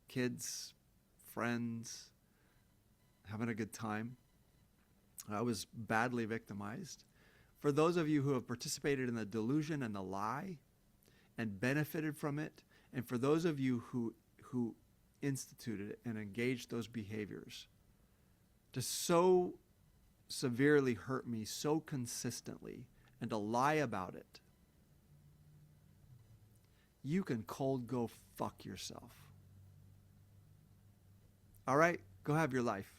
kids, friends, having a good time. I was badly victimized. For those of you who have participated in the delusion and the lie and benefited from it, and for those of you who instituted it and engaged those behaviors to so severely hurt me so consistently and to lie about it, you can cold go fuck yourself. All right, go have your life.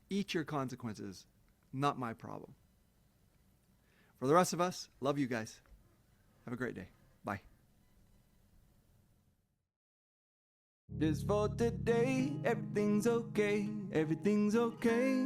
Eat your consequences. Not my problem. For the rest of us, love you guys. Have a great day. Bye. Just for today, everything's okay, everything's okay.